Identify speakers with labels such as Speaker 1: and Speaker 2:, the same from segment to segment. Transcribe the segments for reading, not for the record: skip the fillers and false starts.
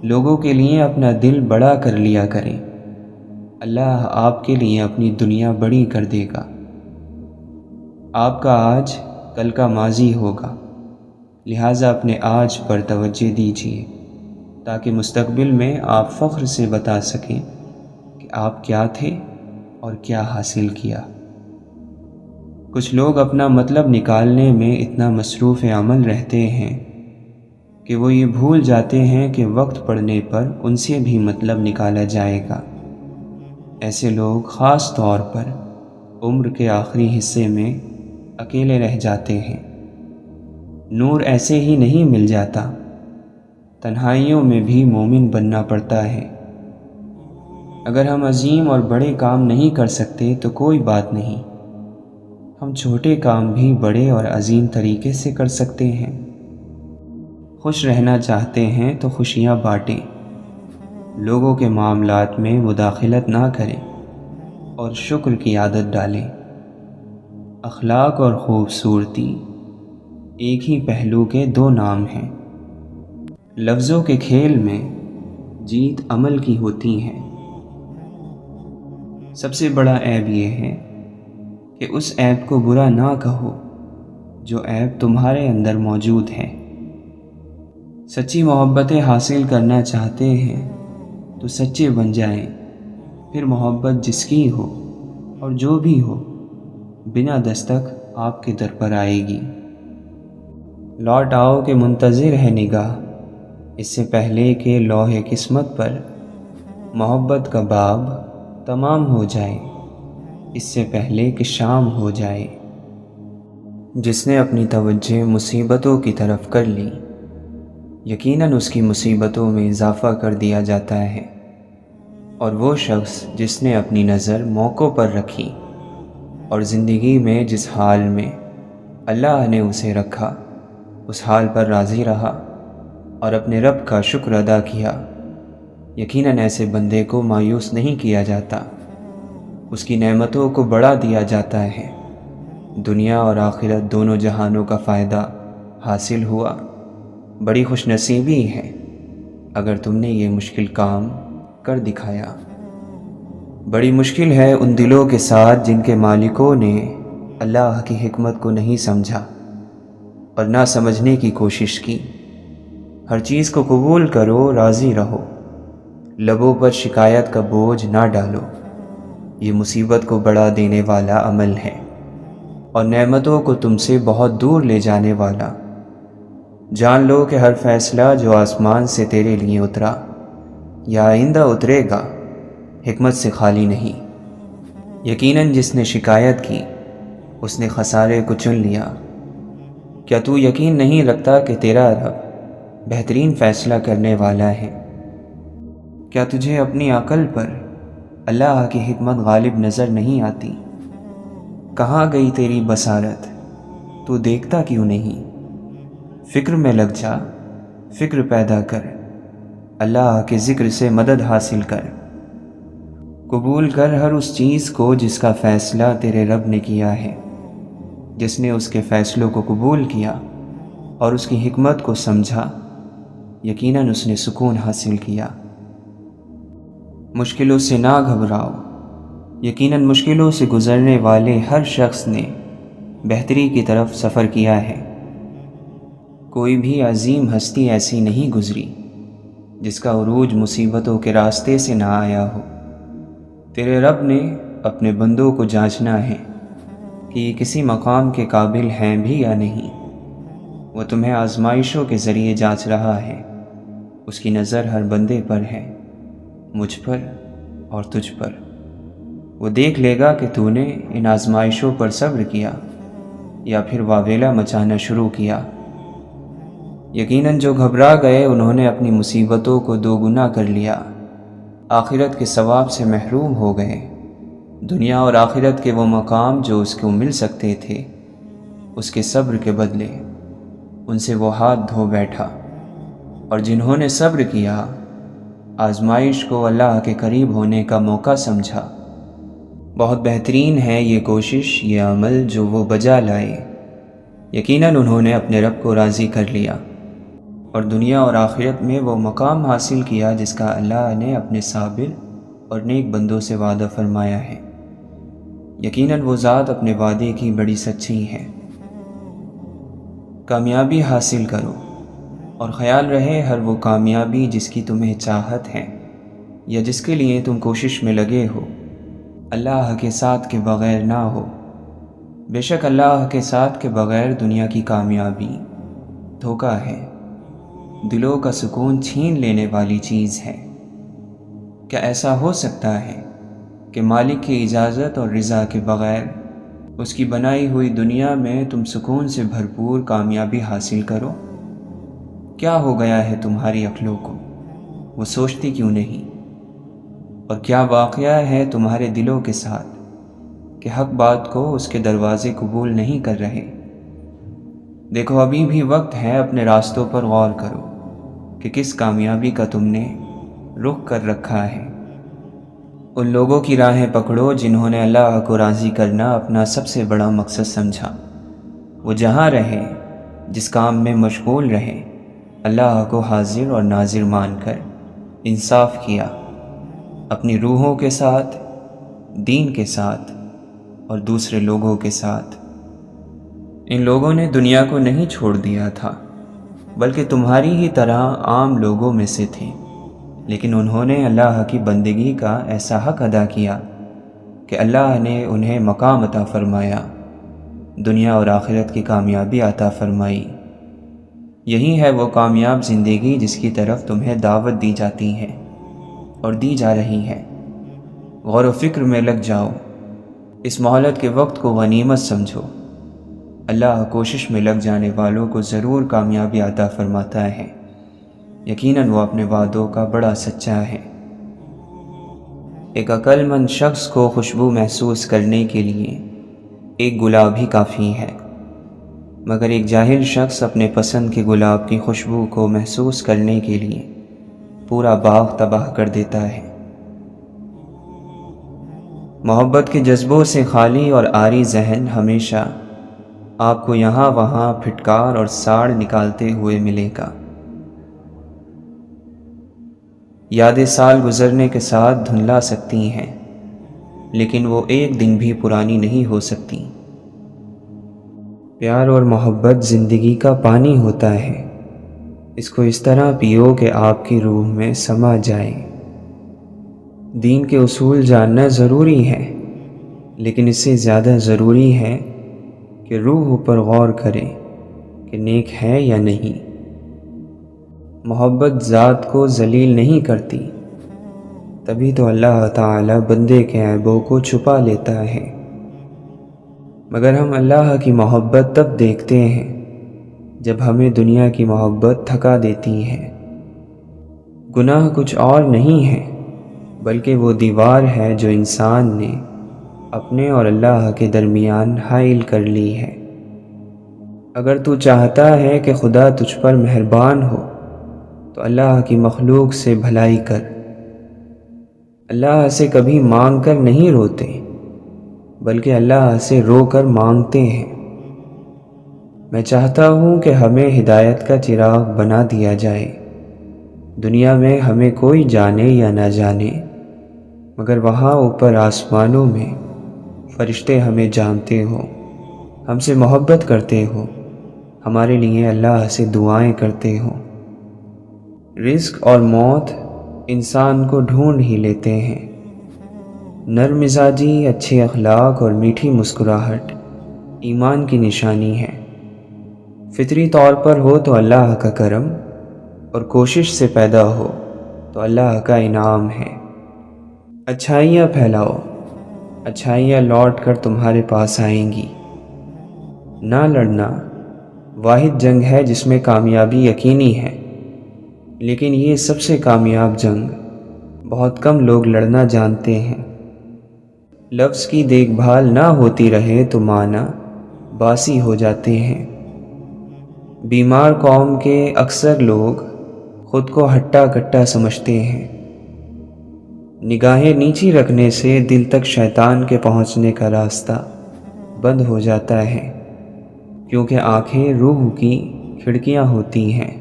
Speaker 1: لوگوں کے لیے اپنا دل بڑا کر لیا کریں، اللہ آپ کے لیے اپنی دنیا بڑی کر دے گا۔ آپ کا آج کل کا ماضی ہوگا، لہٰذا اپنے آج پر توجہ دیجیے تاکہ مستقبل میں آپ فخر سے بتا سکیں کہ آپ کیا تھے اور کیا حاصل کیا۔ کچھ لوگ اپنا مطلب نکالنے میں اتنا مصروف عمل رہتے ہیں کہ وہ یہ بھول جاتے ہیں کہ وقت پڑنے پر ان سے بھی مطلب نکالا جائے گا۔ ایسے لوگ خاص طور پر عمر کے آخری حصے میں اکیلے رہ جاتے ہیں۔ نور ایسے ہی نہیں مل جاتا، تنہائیوں میں بھی مومن بننا پڑتا ہے۔ اگر ہم عظیم اور بڑے کام نہیں کر سکتے تو کوئی بات نہیں، ہم چھوٹے کام بھی بڑے اور عظیم طریقے سے کر سکتے ہیں۔ خوش رہنا چاہتے ہیں تو خوشیاں بانٹیں، لوگوں کے معاملات میں مداخلت نہ کریں اور شکر کی عادت ڈالیں۔ اخلاق اور خوبصورتی ایک ہی پہلو کے دو نام ہیں۔ لفظوں کے کھیل میں جیت عمل کی ہوتی ہے۔ سب سے بڑا عیب یہ ہے کہ اس عیب کو برا نہ کہو جو عیب تمہارے اندر موجود ہے۔ سچی محبتیں حاصل کرنا چاہتے ہیں تو سچے بن جائیں، پھر محبت جس کی ہو اور جو بھی ہو بنا دستک آپ کے در پر آئے گی۔ لوٹ آؤ کہ منتظر ہے نگاہ، اس سے پہلے کہ لوح قسمت پر محبت کا باب تمام ہو جائے، اس سے پہلے کہ شام ہو جائے۔ جس نے اپنی توجہ مصیبتوں کی طرف کر لی، یقیناً اس کی مصیبتوں میں اضافہ کر دیا جاتا ہے، اور وہ شخص جس نے اپنی نظر موقعوں پر رکھی اور زندگی میں جس حال میں اللہ نے اسے رکھا اس حال پر راضی رہا اور اپنے رب کا شکر ادا کیا، یقیناً ایسے بندے کو مایوس نہیں کیا جاتا، اس کی نعمتوں کو بڑھا دیا جاتا ہے۔ دنیا اور آخرت دونوں جہانوں کا فائدہ حاصل ہوا۔ بڑی خوش نصیبی ہے اگر تم نے یہ مشکل کام کر دکھایا۔ بڑی مشکل ہے ان دلوں کے ساتھ جن کے مالکوں نے اللہ کی حکمت کو نہیں سمجھا اور نہ سمجھنے کی کوشش کی۔ ہر چیز کو قبول کرو، راضی رہو، لبوں پر شکایت کا بوجھ نہ ڈالو، یہ مصیبت کو بڑھا دینے والا عمل ہے اور نعمتوں کو تم سے بہت دور لے جانے والا۔ جان لو کہ ہر فیصلہ جو آسمان سے تیرے لیے اترا یا آئندہ اترے گا حکمت سے خالی نہیں۔ یقیناً جس نے شکایت کی اس نے خسارے کو چن لیا۔ کیا تو یقین نہیں رکھتا کہ تیرا رب بہترین فیصلہ کرنے والا ہے؟ کیا تجھے اپنی عقل پر اللہ کی حکمت غالب نظر نہیں آتی؟ کہاں گئی تیری بصارت؟ تو دیکھتا کیوں نہیں؟ فکر میں لگ جا، فکر پیدا کر، اللہ کے ذکر سے مدد حاصل کر۔ قبول کر ہر اس چیز کو جس کا فیصلہ تیرے رب نے کیا ہے۔ جس نے اس کے فیصلوں کو قبول کیا اور اس کی حکمت کو سمجھا، یقیناً اس نے سکون حاصل کیا۔ مشکلوں سے نہ گھبراؤ، یقیناً مشکلوں سے گزرنے والے ہر شخص نے بہتری کی طرف سفر کیا ہے۔ کوئی بھی عظیم ہستی ایسی نہیں گزری جس کا عروج مصیبتوں کے راستے سے نہ آیا ہو۔ تیرے رب نے اپنے بندوں کو جانچنا ہے کہ یہ کسی مقام کے قابل ہیں بھی یا نہیں۔ وہ تمہیں آزمائشوں کے ذریعے جانچ رہا ہے۔ اس کی نظر ہر بندے پر ہے، مجھ پر اور تجھ پر۔ وہ دیکھ لے گا کہ تو نے ان آزمائشوں پر صبر کیا یا پھر واویلا مچانا شروع کیا۔ یقیناً جو گھبرا گئے انہوں نے اپنی مصیبتوں کو دوگنا کر لیا، آخرت کے ثواب سے محروم ہو گئے۔ دنیا اور آخرت کے وہ مقام جو اس کو مل سکتے تھے، اس کے صبر کے بدلے ان سے وہ ہاتھ دھو بیٹھا۔ اور جنہوں نے صبر کیا، آزمائش کو اللہ کے قریب ہونے کا موقع سمجھا۔ بہت بہترین ہے یہ کوشش، یہ عمل جو وہ بجا لائے۔ یقیناً انہوں نے اپنے رب کو راضی کر لیا۔ اور دنیا اور آخرت میں وہ مقام حاصل کیا جس کا اللہ نے اپنے صابر اور نیک بندوں سے وعدہ فرمایا ہے۔ یقیناً وہ ذات اپنے وعدے کی بڑی سچی ہے۔ کامیابی حاصل کرو اور خیال رہے ہر وہ کامیابی جس کی تمہیں چاہت ہے یا جس کے لیے تم کوشش میں لگے ہو، اللہ کے ساتھ کے بغیر نہ ہو۔ بے شک اللہ کے ساتھ کے بغیر دنیا کی کامیابی دھوکہ ہے، دلوں کا سکون چھین لینے والی چیز ہے۔ کیا ایسا ہو سکتا ہے کہ مالک کی اجازت اور رضا کے بغیر اس کی بنائی ہوئی دنیا میں تم سکون سے بھرپور کامیابی حاصل کرو؟ کیا ہو گیا ہے تمہاری عقلوں کو؟ وہ سوچتی کیوں نہیں؟ اور کیا واقعہ ہے تمہارے دلوں کے ساتھ کہ حق بات کو اس کے دروازے قبول نہیں کر رہے؟ دیکھو ابھی بھی وقت ہے، اپنے راستوں پر غور کرو کہ کس کامیابی کا تم نے رخ کر رکھا ہے۔ ان لوگوں کی راہیں پکڑو جنہوں نے اللہ کو راضی کرنا اپنا سب سے بڑا مقصد سمجھا۔ وہ جہاں رہے، جس کام میں مشغول رہے، اللہ کو حاضر اور ناظر مان کر انصاف کیا، اپنی روحوں کے ساتھ، دین کے ساتھ اور دوسرے لوگوں کے ساتھ۔ ان لوگوں نے دنیا کو نہیں چھوڑ دیا تھا، بلکہ تمہاری ہی طرح عام لوگوں میں سے تھے، لیکن انہوں نے اللہ کی بندگی کا ایسا حق ادا کیا کہ اللہ نے انہیں مقام عطا فرمایا، دنیا اور آخرت کی کامیابی عطا فرمائی۔ یہی ہے وہ کامیاب زندگی جس کی طرف تمہیں دعوت دی جاتی ہے اور دی جا رہی ہے۔ غور و فکر میں لگ جاؤ، اس مہلت کے وقت کو غنیمت سمجھو۔ اللہ کوشش میں لگ جانے والوں کو ضرور کامیابی عطا فرماتا ہے، یقیناً وہ اپنے وعدوں کا بڑا سچا ہے۔ ایک عقل مند شخص کو خوشبو محسوس کرنے کے لیے ایک گلاب ہی کافی ہے، مگر ایک جاہل شخص اپنے پسند کے گلاب کی خوشبو کو محسوس کرنے کے لیے پورا باغ تباہ کر دیتا ہے۔ محبت کے جذبوں سے خالی اور عاری ذہن ہمیشہ آپ کو یہاں وہاں پھٹکار اور ساڑ نکالتے ہوئے ملے گا۔ یادیں سال گزرنے کے ساتھ دھندلا سکتی ہیں، لیکن وہ ایک دن بھی پرانی نہیں ہو سکتی۔ پیار اور محبت زندگی کا پانی ہوتا ہے، اس کو اس طرح پیو کہ آپ کی روح میں سما جائے۔ دین کے اصول جاننا ضروری ہے، لیکن اس سے زیادہ ضروری ہے کہ روح پر غور کریں کہ نیک ہے یا نہیں۔ محبت ذات کو ذلیل نہیں کرتی، تبھی تو اللہ تعالی بندے کے عیبوں کو چھپا لیتا ہے۔ مگر ہم اللہ کی محبت تب دیکھتے ہیں جب ہمیں دنیا کی محبت تھکا دیتی ہے۔ گناہ کچھ اور نہیں ہے بلکہ وہ دیوار ہے جو انسان نے اپنے اور اللہ کے درمیان حائل کر لی ہے۔ اگر تو چاہتا ہے کہ خدا تجھ پر مہربان ہو تو اللہ کی مخلوق سے بھلائی کر۔ اللہ سے کبھی مانگ کر نہیں روتے، بلکہ اللہ سے رو کر مانگتے ہیں۔ میں چاہتا ہوں کہ ہمیں ہدایت کا چراغ بنا دیا جائے۔ دنیا میں ہمیں کوئی جانے یا نہ جانے، مگر وہاں اوپر آسمانوں میں فرشتے ہمیں جانتے ہو، ہم سے محبت کرتے ہو، ہمارے لیے اللہ سے دعائیں کرتے ہو۔ رزق اور موت انسان کو ڈھونڈ ہی لیتے ہیں۔ نرم مزاجی، اچھے اخلاق اور میٹھی مسکراہٹ ایمان کی نشانی ہے۔ فطری طور پر ہو تو اللہ کا کرم، اور کوشش سے پیدا ہو تو اللہ کا انعام ہے۔ اچھائیاں پھیلاؤ، اچھائیاں لوٹ کر تمہارے پاس آئیں گی۔ نہ لڑنا واحد جنگ ہے جس میں کامیابی یقینی ہے، لیکن یہ سب سے کامیاب جنگ بہت کم لوگ لڑنا جانتے ہیں۔ لفظ کی دیکھ بھال نہ ہوتی رہے تو معنی باسی ہو جاتے ہیں۔ بیمار قوم کے اکثر لوگ خود کو ہٹا کٹا سمجھتے ہیں۔ نگاہیں نیچی رکھنے سے دل تک شیطان کے پہنچنے کا راستہ بند ہو جاتا ہے، کیونکہ آنکھیں روح کی کھڑکیاں ہوتی ہیں۔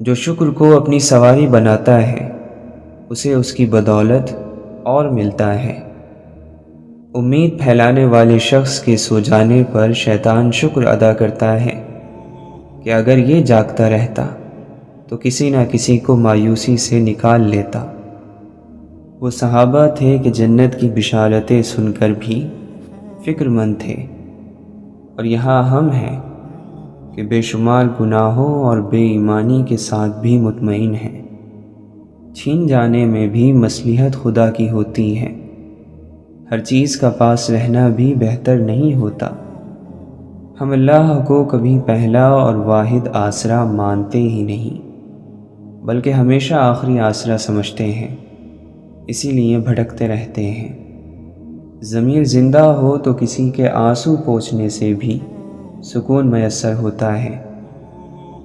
Speaker 1: جو شکر کو اپنی سواری بناتا ہے اسے اس کی بدولت اور ملتا ہے۔ امید پھیلانے والے شخص کے سو جانے پر شیطان شکر ادا کرتا ہے کہ اگر یہ جاگتا رہتا تو کسی نہ کسی کو مایوسی سے نکال لیتا۔ وہ صحابہ تھے کہ جنت کی بشارتیں سن کر بھی فکر مند تھے، اور یہاں ہم ہیں کہ بے شمار گناہوں اور بے ایمانی کے ساتھ بھی مطمئن ہیں۔ چھین جانے میں بھی مصلحت خدا کی ہوتی ہے، ہر چیز کا پاس رہنا بھی بہتر نہیں ہوتا۔ ہم اللہ کو کبھی پہلا اور واحد آسرا مانتے ہی نہیں، بلکہ ہمیشہ آخری آسرا سمجھتے ہیں، اسی لیے بھٹکتے رہتے ہیں۔ ضمیر زندہ ہو تو کسی کے آنسو پوچھنے سے بھی سکون میسر ہوتا ہے،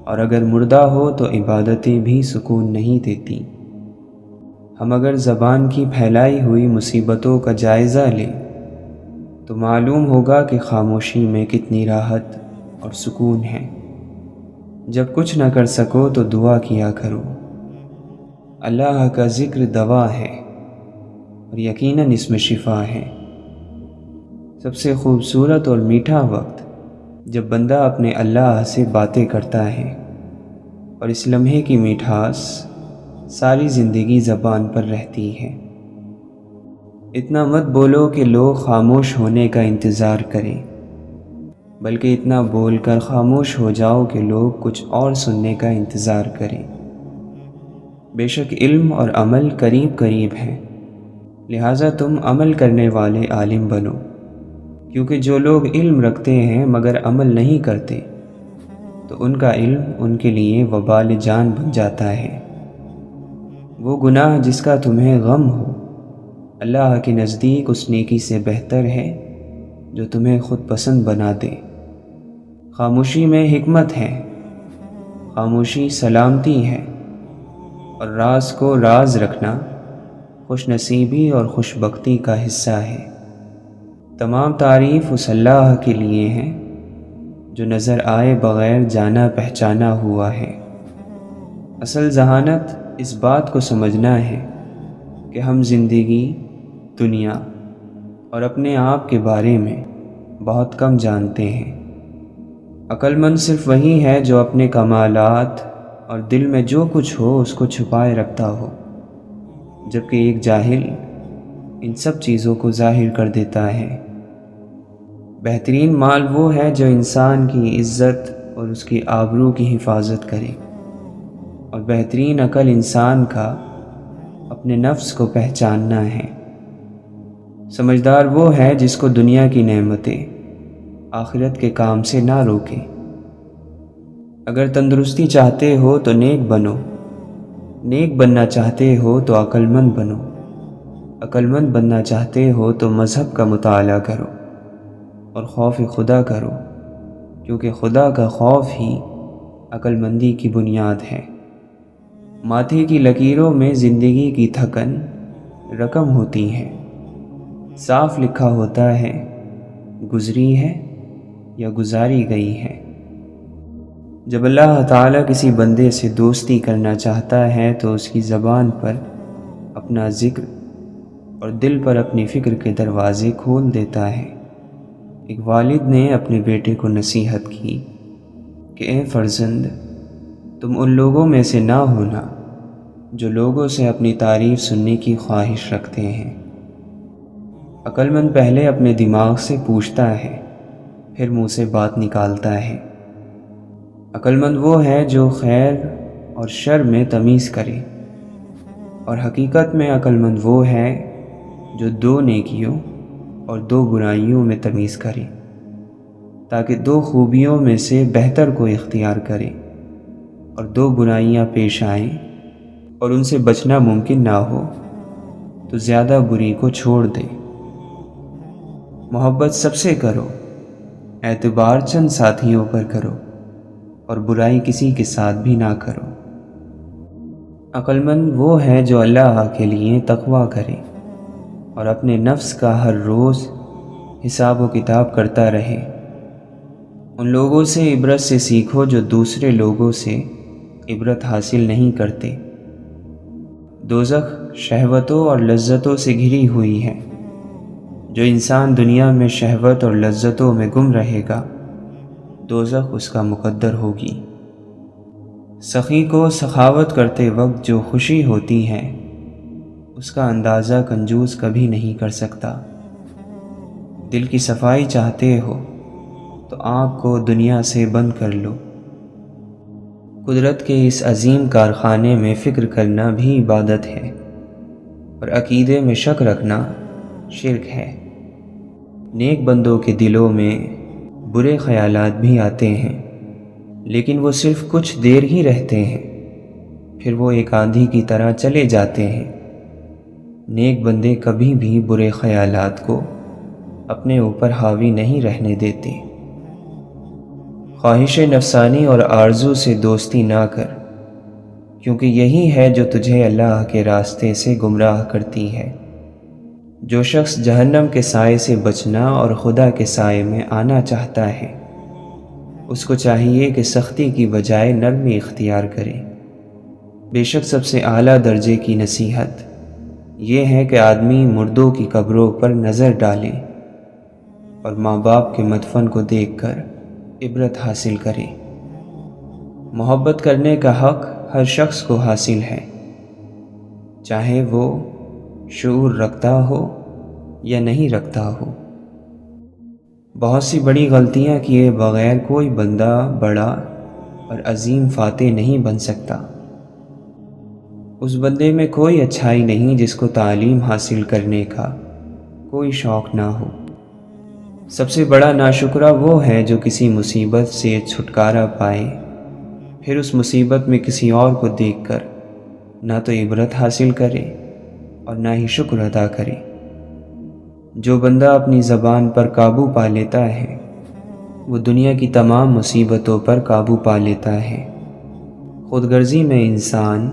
Speaker 1: اور اگر مردہ ہو تو عبادتیں بھی سکون نہیں دیتی۔ ہم اگر زبان کی پھیلائی ہوئی مصیبتوں کا جائزہ لیں تو معلوم ہوگا کہ خاموشی میں کتنی راحت اور سکون ہے۔ جب کچھ نہ کر سکو تو دعا کیا کرو، اللہ کا ذکر دوا ہے اور یقیناً اس میں شفا ہے۔ سب سے خوبصورت اور میٹھا وقت جب بندہ اپنے اللہ سے باتیں کرتا ہے، اور اس لمحے کی مٹھاس ساری زندگی زبان پر رہتی ہے۔ اتنا مت بولو کہ لوگ خاموش ہونے کا انتظار کریں، بلکہ اتنا بول کر خاموش ہو جاؤ کہ لوگ کچھ اور سننے کا انتظار کریں۔ بے شک علم اور عمل قریب قریب ہیں، لہٰذا تم عمل کرنے والے عالم بنو، کیونکہ جو لوگ علم رکھتے ہیں مگر عمل نہیں کرتے تو ان کا علم ان کے لیے وبال جان بن جاتا ہے۔ وہ گناہ جس کا تمہیں غم ہو اللہ کے نزدیک اس نیکی سے بہتر ہے جو تمہیں خود پسند بنا دے۔ خاموشی میں حکمت ہے، خاموشی سلامتی ہے، اور راز کو راز رکھنا خوش نصیبی اور خوش بختی کا حصہ ہے۔ تمام تعریف اس اللہ کے لیے ہے جو نظر آئے بغیر جانا پہچانا ہوا ہے۔ اصل ذہانت اس بات کو سمجھنا ہے کہ ہم زندگی، دنیا اور اپنے آپ کے بارے میں بہت کم جانتے ہیں۔ عقل مند صرف وہی ہے جو اپنے کمالات اور دل میں جو کچھ ہو اس کو چھپائے رکھتا ہو، جبکہ ایک جاہل ان سب چیزوں کو ظاہر کر دیتا ہے۔ بہترین مال وہ ہے جو انسان کی عزت اور اس کی آبرو کی حفاظت کرے، اور بہترین عقل انسان کا اپنے نفس کو پہچاننا ہے۔ سمجھدار وہ ہے جس کو دنیا کی نعمتیں آخرت کے کام سے نہ روکے۔ اگر تندرستی چاہتے ہو تو نیک بنو، نیک بننا چاہتے ہو تو عقل مند بنو، عقل مند بننا چاہتے ہو تو مذہب کا مطالعہ کرو اور خوف خدا کرو، کیونکہ خدا کا خوف ہی عقل مندی کی بنیاد ہے۔ ماتھے کی لکیروں میں زندگی کی تھکن رقم ہوتی ہے، صاف لکھا ہوتا ہے گزری ہے یا گزاری گئی ہے۔ جب اللہ تعالیٰ کسی بندے سے دوستی کرنا چاہتا ہے تو اس کی زبان پر اپنا ذکر اور دل پر اپنی فکر کے دروازے کھول دیتا ہے۔ ایک والد نے اپنے بیٹے کو نصیحت کی کہ اے فرزند، تم ان لوگوں میں سے نہ ہونا جو لوگوں سے اپنی تعریف سننے کی خواہش رکھتے ہیں۔ عقل مند پہلے اپنے دماغ سے پوچھتا ہے، پھر منہ سے بات نکالتا ہے۔ عقل مند وہ ہے جو خیر اور شر میں تمیز کرے، اور حقیقت میں عقل مند وہ ہے جو دو نیکیوں اور دو برائیوں میں تمیز کرے، تاکہ دو خوبیوں میں سے بہتر کو اختیار کرے، اور دو برائیاں پیش آئیں اور ان سے بچنا ممکن نہ ہو تو زیادہ بری کو چھوڑ دے۔ محبت سب سے کرو، اعتبار چند ساتھیوں پر کرو، اور برائی کسی کے ساتھ بھی نہ کرو۔ عقل مند وہ ہے جو اللہ کے لیے تقویٰ کرے اور اپنے نفس کا ہر روز حساب و کتاب کرتا رہے۔ ان لوگوں سے عبرت سے سیکھو جو دوسرے لوگوں سے عبرت حاصل نہیں کرتے۔ دوزخ شہوتوں اور لذتوں سے گھری ہوئی ہے۔ جو انسان دنیا میں شہوت اور لذتوں میں گم رہے گا، دوزخ اس کا مقدر ہوگی۔ سخی کو سخاوت کرتے وقت جو خوشی ہوتی ہے، اس کا اندازہ کنجوس کبھی نہیں کر سکتا۔ دل کی صفائی چاہتے ہو تو آنکھ کو دنیا سے بند کر لو۔ قدرت کے اس عظیم کارخانے میں فکر کرنا بھی عبادت ہے، اور عقیدے میں شک رکھنا شرک ہے۔ نیک بندوں کے دلوں میں برے خیالات بھی آتے ہیں، لیکن وہ صرف کچھ دیر ہی رہتے ہیں، پھر وہ ایک آندھی کی طرح چلے جاتے ہیں۔ نیک بندے کبھی بھی برے خیالات کو اپنے اوپر حاوی نہیں رہنے دیتے۔ خواہش نفسانی اور آرزو سے دوستی نہ کر، کیونکہ یہی ہے جو تجھے اللہ کے راستے سے گمراہ کرتی ہے۔ جو شخص جہنم کے سائے سے بچنا اور خدا کے سائے میں آنا چاہتا ہے، اس کو چاہیے کہ سختی کی بجائے نرمی اختیار کرے۔ بے شک سب سے اعلیٰ درجے کی نصیحت یہ ہے کہ آدمی مردوں کی قبروں پر نظر ڈالے اور ماں باپ کے مدفن کو دیکھ کر عبرت حاصل کرے۔ محبت کرنے کا حق ہر شخص کو حاصل ہے، چاہے وہ شعور رکھتا ہو یا نہیں رکھتا ہو۔ بہت سی بڑی غلطیاں کیے بغیر کوئی بندہ بڑا اور عظیم فاتح نہیں بن سکتا۔ اس بندے میں کوئی اچھائی نہیں جس کو تعلیم حاصل کرنے کا کوئی شوق نہ ہو۔ سب سے بڑا ناشکرہ وہ ہے جو کسی مصیبت سے چھٹکارا پائے، پھر اس مصیبت میں کسی اور کو دیکھ کر نہ تو عبرت حاصل کرے اور نہ ہی شکر ادا کرے۔ جو بندہ اپنی زبان پر قابو پا لیتا ہے، وہ دنیا کی تمام مصیبتوں پر قابو پا لیتا ہے۔ خود غرضی میں انسان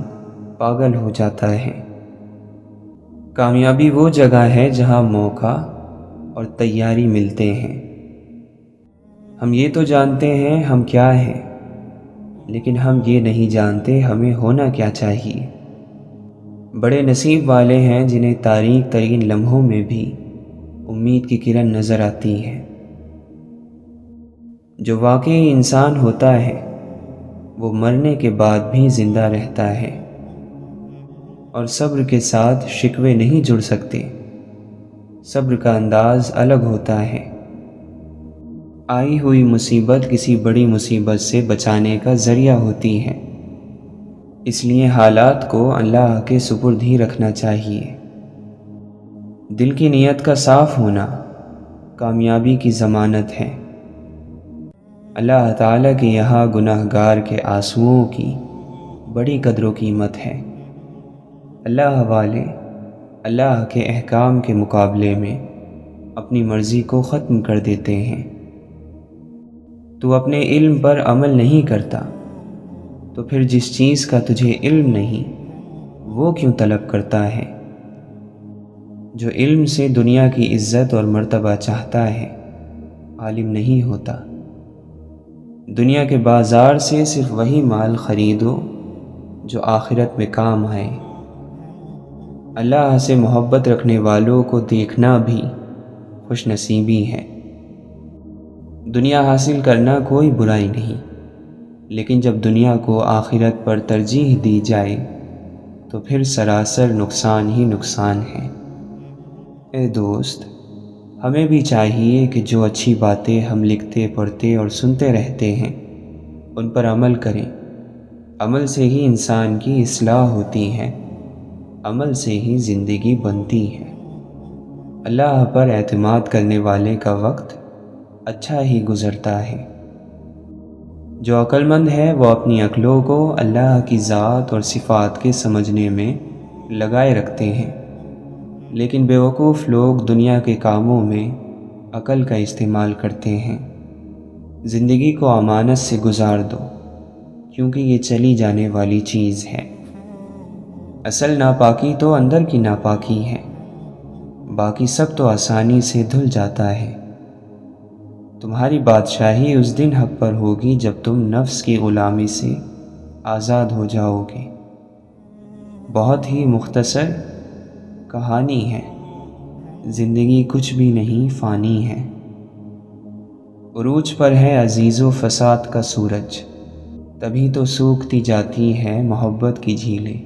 Speaker 1: پاگل ہو جاتا ہے۔ کامیابی وہ جگہ ہے جہاں موقع اور تیاری ملتے ہیں۔ ہم یہ تو جانتے ہیں ہم کیا ہیں، لیکن ہم یہ نہیں جانتے ہمیں ہونا کیا چاہیے۔ بڑے نصیب والے ہیں جنہیں تاریک ترین لمحوں میں بھی امید کی کرن نظر آتی ہے۔ جو واقعی انسان ہوتا ہے وہ مرنے کے بعد بھی زندہ رہتا ہے، اور صبر کے ساتھ شکوے نہیں جڑ سکتے۔ صبر کا انداز الگ ہوتا ہے۔ آئی ہوئی مصیبت کسی بڑی مصیبت سے بچانے کا ذریعہ ہوتی ہے، اس لیے حالات کو اللہ کے سپرد ہی رکھنا چاہیے۔ دل کی نیت کا صاف ہونا کامیابی کی ضمانت ہے۔ اللہ تعالیٰ کے یہاں گناہ گار کے آنسوؤں کی بڑی قدر و قیمت ہے۔ اللہ والے اللہ کے احکام کے مقابلے میں اپنی مرضی کو ختم کر دیتے ہیں۔ تو اپنے علم پر عمل نہیں کرتا، تو پھر جس چیز کا تجھے علم نہیں وہ کیوں طلب کرتا ہے؟ جو علم سے دنیا کی عزت اور مرتبہ چاہتا ہے، عالم نہیں ہوتا۔ دنیا کے بازار سے صرف وہی مال خریدو جو آخرت میں کام آئے۔ اللہ سے محبت رکھنے والوں کو دیکھنا بھی خوش نصیبی ہے۔ دنیا حاصل کرنا کوئی برائی نہیں، لیکن جب دنیا کو آخرت پر ترجیح دی جائے تو پھر سراسر نقصان ہی نقصان ہے۔ اے دوست، ہمیں بھی چاہیے کہ جو اچھی باتیں ہم لکھتے پڑھتے اور سنتے رہتے ہیں ان پر عمل کریں۔ عمل سے ہی انسان کی اصلاح ہوتی ہے، عمل سے ہی زندگی بنتی ہے۔ اللہ پر اعتماد کرنے والے کا وقت اچھا ہی گزرتا ہے۔ جو عقل مند ہے وہ اپنی عقلوں کو اللہ کی ذات اور صفات کے سمجھنے میں لگائے رکھتے ہیں، لیکن بیوقوف لوگ دنیا کے کاموں میں عقل کا استعمال کرتے ہیں۔ زندگی کو امانت سے گزار دو، کیونکہ یہ چلی جانے والی چیز ہے۔ اصل ناپاکی تو اندر کی ناپاکی ہے، باقی سب تو آسانی سے دھل جاتا ہے۔ تمہاری بادشاہی اس دن حق پر ہوگی جب تم نفس کی غلامی سے آزاد ہو جاؤ گے۔ بہت ہی مختصر کہانی ہے، زندگی کچھ بھی نہیں فانی ہے۔ عروج پر ہے عزیز و فساد کا سورج، تبھی تو سوکھتی جاتی ہے محبت کی جھیلیں۔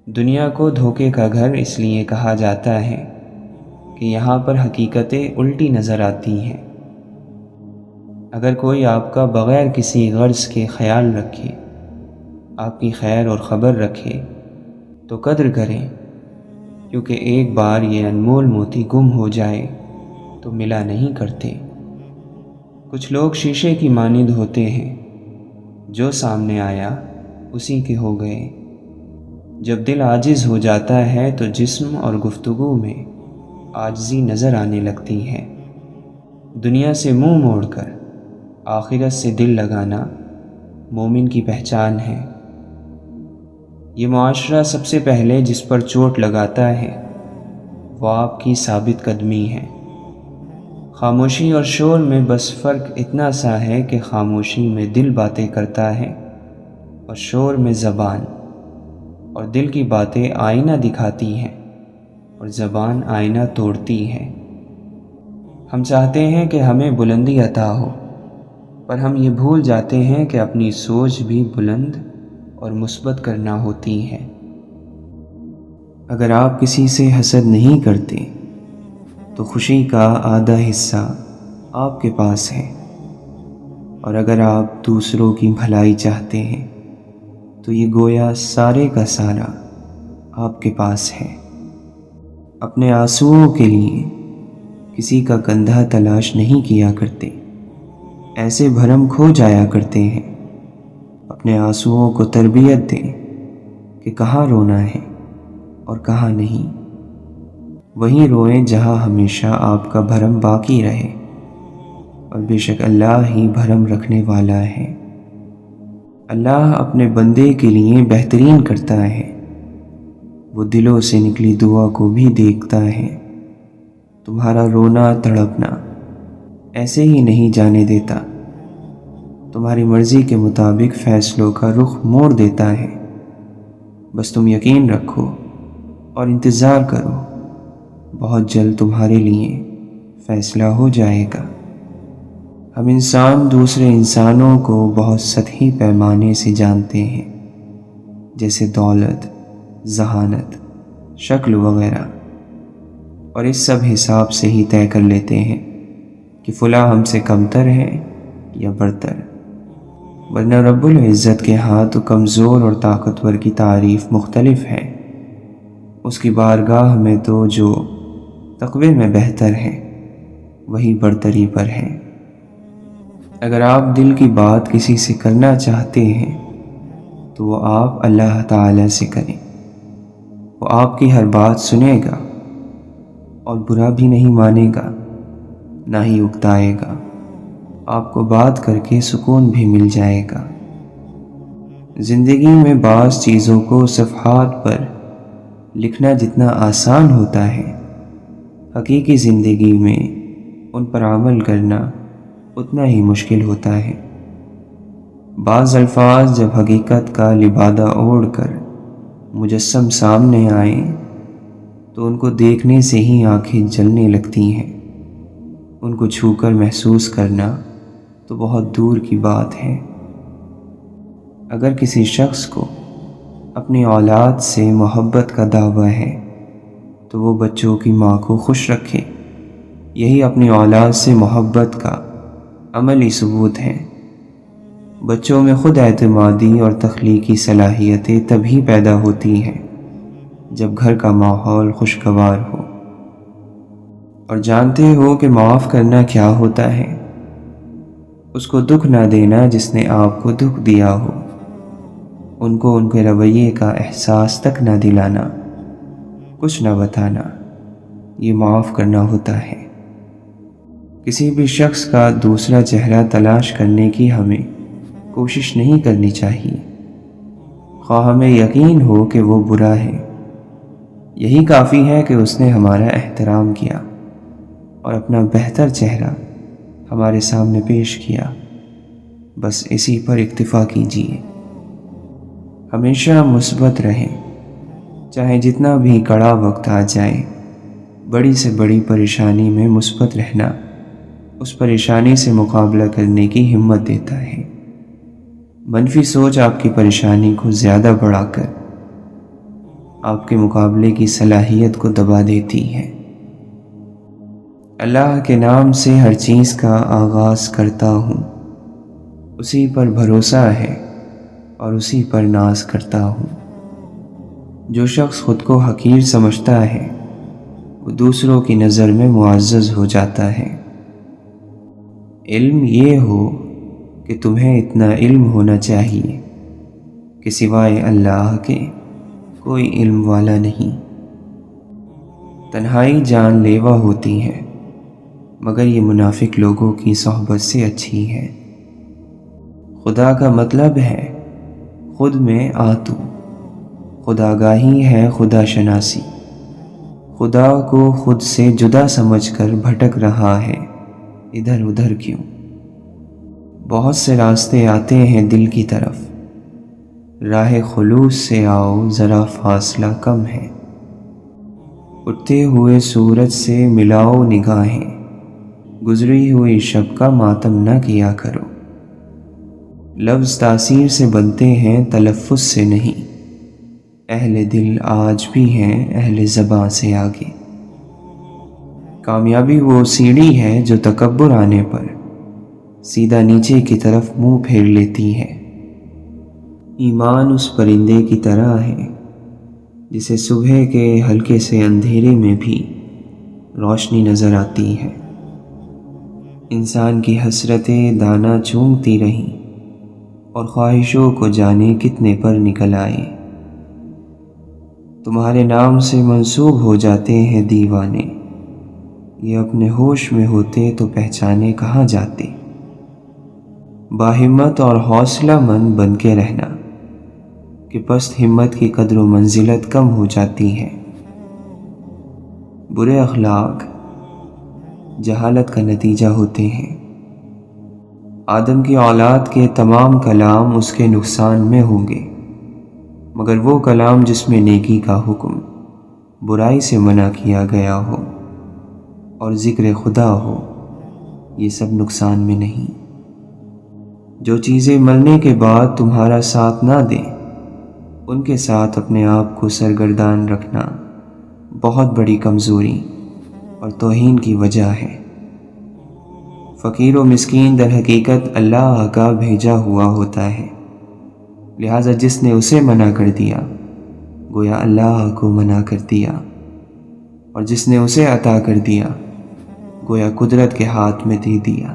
Speaker 1: دنیا کو دھوکے کا گھر اس لیے کہا جاتا ہے کہ یہاں پر حقیقتیں الٹی نظر آتی ہیں۔ اگر کوئی آپ کا بغیر کسی غرض کے خیال رکھے، آپ کی خیر اور خبر رکھے تو قدر کریں، کیونکہ ایک بار یہ انمول موتی گم ہو جائے تو ملا نہیں کرتے۔ کچھ لوگ شیشے کی مانند ہوتے ہیں، جو سامنے آیا اسی کے ہو گئے۔ جب دل عاجز ہو جاتا ہے تو جسم اور گفتگو میں عاجزی نظر آنے لگتی ہے۔ دنیا سے منہ موڑ کر آخرت سے دل لگانا مومن کی پہچان ہے۔ یہ معاشرہ سب سے پہلے جس پر چوٹ لگاتا ہے وہ آپ کی ثابت قدمی ہے۔ خاموشی اور شور میں بس فرق اتنا سا ہے کہ خاموشی میں دل باتیں کرتا ہے اور شور میں زبان، اور دل کی باتیں آئینہ دکھاتی ہیں اور زبان آئینہ توڑتی ہے۔ ہم چاہتے ہیں کہ ہمیں بلندی عطا ہو، پر ہم یہ بھول جاتے ہیں کہ اپنی سوچ بھی بلند اور مثبت کرنا ہوتی ہے۔ اگر آپ کسی سے حسد نہیں کرتے تو خوشی کا آدھا حصہ آپ کے پاس ہے، اور اگر آپ دوسروں کی بھلائی چاہتے ہیں تو یہ گویا سارے کا سارا آپ کے پاس ہے۔ اپنے آنسوؤں کے لیے کسی کا کندھا تلاش نہیں کیا کرتے، ایسے بھرم کھو جایا کرتے ہیں۔ اپنے آنسوؤں کو تربیت دیں کہ کہاں رونا ہے اور کہاں نہیں۔ وہیں روئیں جہاں ہمیشہ آپ کا بھرم باقی رہے، اور بے شک اللہ ہی بھرم رکھنے والا ہے۔ اللہ اپنے بندے کے لیے بہترین کرتا ہے، وہ دلوں سے نکلی دعا کو بھی دیکھتا ہے۔ تمہارا رونا تڑپنا ایسے ہی نہیں جانے دیتا، تمہاری مرضی کے مطابق فیصلوں کا رخ موڑ دیتا ہے۔ بس تم یقین رکھو اور انتظار کرو، بہت جلد تمہارے لیے فیصلہ ہو جائے گا۔ ہم انسان دوسرے انسانوں کو بہت سطحی پیمانے سے جانتے ہیں، جیسے دولت، ذہانت، شکل وغیرہ، اور اس سب حساب سے ہی طے کر لیتے ہیں کہ فلاں ہم سے کمتر ہے یا برتر۔ ورنہ رب العزت کے ہاں تو کمزور اور طاقتور کی تعریف مختلف ہے۔ اس کی بارگاہ میں تو جو تقوی میں بہتر ہے وہی برتری پر ہے۔ اگر آپ دل کی بات کسی سے کرنا چاہتے ہیں تو وہ آپ اللہ تعالی سے کریں، وہ آپ کی ہر بات سنے گا اور برا بھی نہیں مانے گا، نہ ہی اکتائے گا۔ آپ کو بات کر کے سکون بھی مل جائے گا۔ زندگی میں بعض چیزوں کو صفحات پر لکھنا جتنا آسان ہوتا ہے، حقیقی زندگی میں ان پر عمل کرنا اتنا ہی مشکل ہوتا ہے۔ بعض الفاظ جب حقیقت کا لبادہ اوڑھ کر مجسم سامنے آئیں تو ان کو دیکھنے سے ہی آنکھیں جلنے لگتی ہیں، ان کو چھو کر محسوس کرنا تو بہت دور کی بات ہے۔ اگر کسی شخص کو اپنی اولاد سے محبت کا دعویٰ ہے تو وہ بچوں کی ماں کو خوش رکھے، یہی اپنی اولاد سے محبت کا عملی ثبوت ہے۔ بچوں میں خود اعتمادی اور تخلیقی صلاحیتیں تبھی پیدا ہوتی ہیں جب گھر کا ماحول خوشگوار ہو۔ اور جانتے ہو کہ معاف کرنا کیا ہوتا ہے؟ اس کو دکھ نہ دینا جس نے آپ کو دکھ دیا ہو، ان کو ان کے رویے کا احساس تک نہ دلانا، کچھ نہ بتانا، یہ معاف کرنا ہوتا ہے۔ کسی بھی شخص کا دوسرا چہرہ تلاش کرنے کی ہمیں کوشش نہیں کرنی چاہیے، خواہ ہمیں یقین ہو کہ وہ برا ہے۔ یہی کافی ہے کہ اس نے ہمارا احترام کیا اور اپنا بہتر چہرہ ہمارے سامنے پیش کیا، بس اسی پر اکتفا کیجیے۔ ہمیشہ مثبت رہیں، چاہے جتنا بھی کڑا وقت آ جائے۔ بڑی سے بڑی پریشانی میں مثبت رہنا اس پریشانی سے مقابلہ کرنے کی ہمت دیتا ہے۔ منفی سوچ آپ کی پریشانی کو زیادہ بڑھا کر آپ کے مقابلے کی صلاحیت کو دبا دیتی ہے۔ اللہ کے نام سے ہر چیز کا آغاز کرتا ہوں، اسی پر بھروسہ ہے اور اسی پر ناز کرتا ہوں۔ جو شخص خود کو حقیر سمجھتا ہے وہ دوسروں کی نظر میں معزز ہو جاتا ہے۔ علم یہ ہو کہ تمہیں اتنا علم ہونا چاہیے کہ سوائے اللہ کے کوئی علم والا نہیں۔ تنہائی جان لیوا ہوتی ہے، مگر یہ منافق لوگوں کی صحبت سے اچھی ہے۔ خدا کا مطلب ہے خود میں آ تو، خدا گاہی ہے خدا شناسی۔ خدا کو خود سے جدا سمجھ کر بھٹک رہا ہے ادھر ادھر کیوں؟ بہت سے راستے آتے ہیں دل کی طرف، راہ خلوص سے آؤ ذرا فاصلہ کم ہے۔ اٹھتے ہوئے سورج سے ملاؤ نگاہیں، گزری ہوئی شب کا ماتم نہ کیا کرو۔ لفظ تاثیر سے بنتے ہیں تلفظ سے نہیں، اہل دل آج بھی ہیں اہل زباں سے آگے۔ کامیابی وہ سیڑھی ہے جو تکبر آنے پر سیدھا نیچے کی طرف منہ پھیر لیتی ہے۔ ایمان اس پرندے کی طرح ہے جسے صبح کے ہلکے سے اندھیرے میں بھی روشنی نظر آتی ہے۔ انسان کی حسرتیں دانہ چونگتی رہیں اور خواہشوں کو جانے کتنے پر نکل آئے۔ تمہارے نام سے منسوب ہو جاتے ہیں دیوانے، یہ اپنے ہوش میں ہوتے تو پہچانے کہاں جاتے۔ باہمت اور حوصلہ مند بن کے رہنا کہ پست ہمت کی قدر و منزلت کم ہو جاتی ہے۔ برے اخلاق جہالت کا نتیجہ ہوتے ہیں۔ آدم کی اولاد کے تمام کلام اس کے نقصان میں ہوں گے، مگر وہ کلام جس میں نیکی کا حکم، برائی سے منع کیا گیا ہو اور ذکر خدا ہو، یہ سب نقصان میں نہیں۔ جو چیزیں مرنے کے بعد تمہارا ساتھ نہ دیں، ان کے ساتھ اپنے آپ کو سرگردان رکھنا بہت بڑی کمزوری اور توہین کی وجہ ہے۔ فقیر و مسکین در حقیقت اللہ کا بھیجا ہوا ہوتا ہے، لہٰذا جس نے اسے منع کر دیا گویا اللہ کو منع کر دیا، اور جس نے اسے عطا کر دیا گویا قدرت کے ہاتھ میں دے دیا۔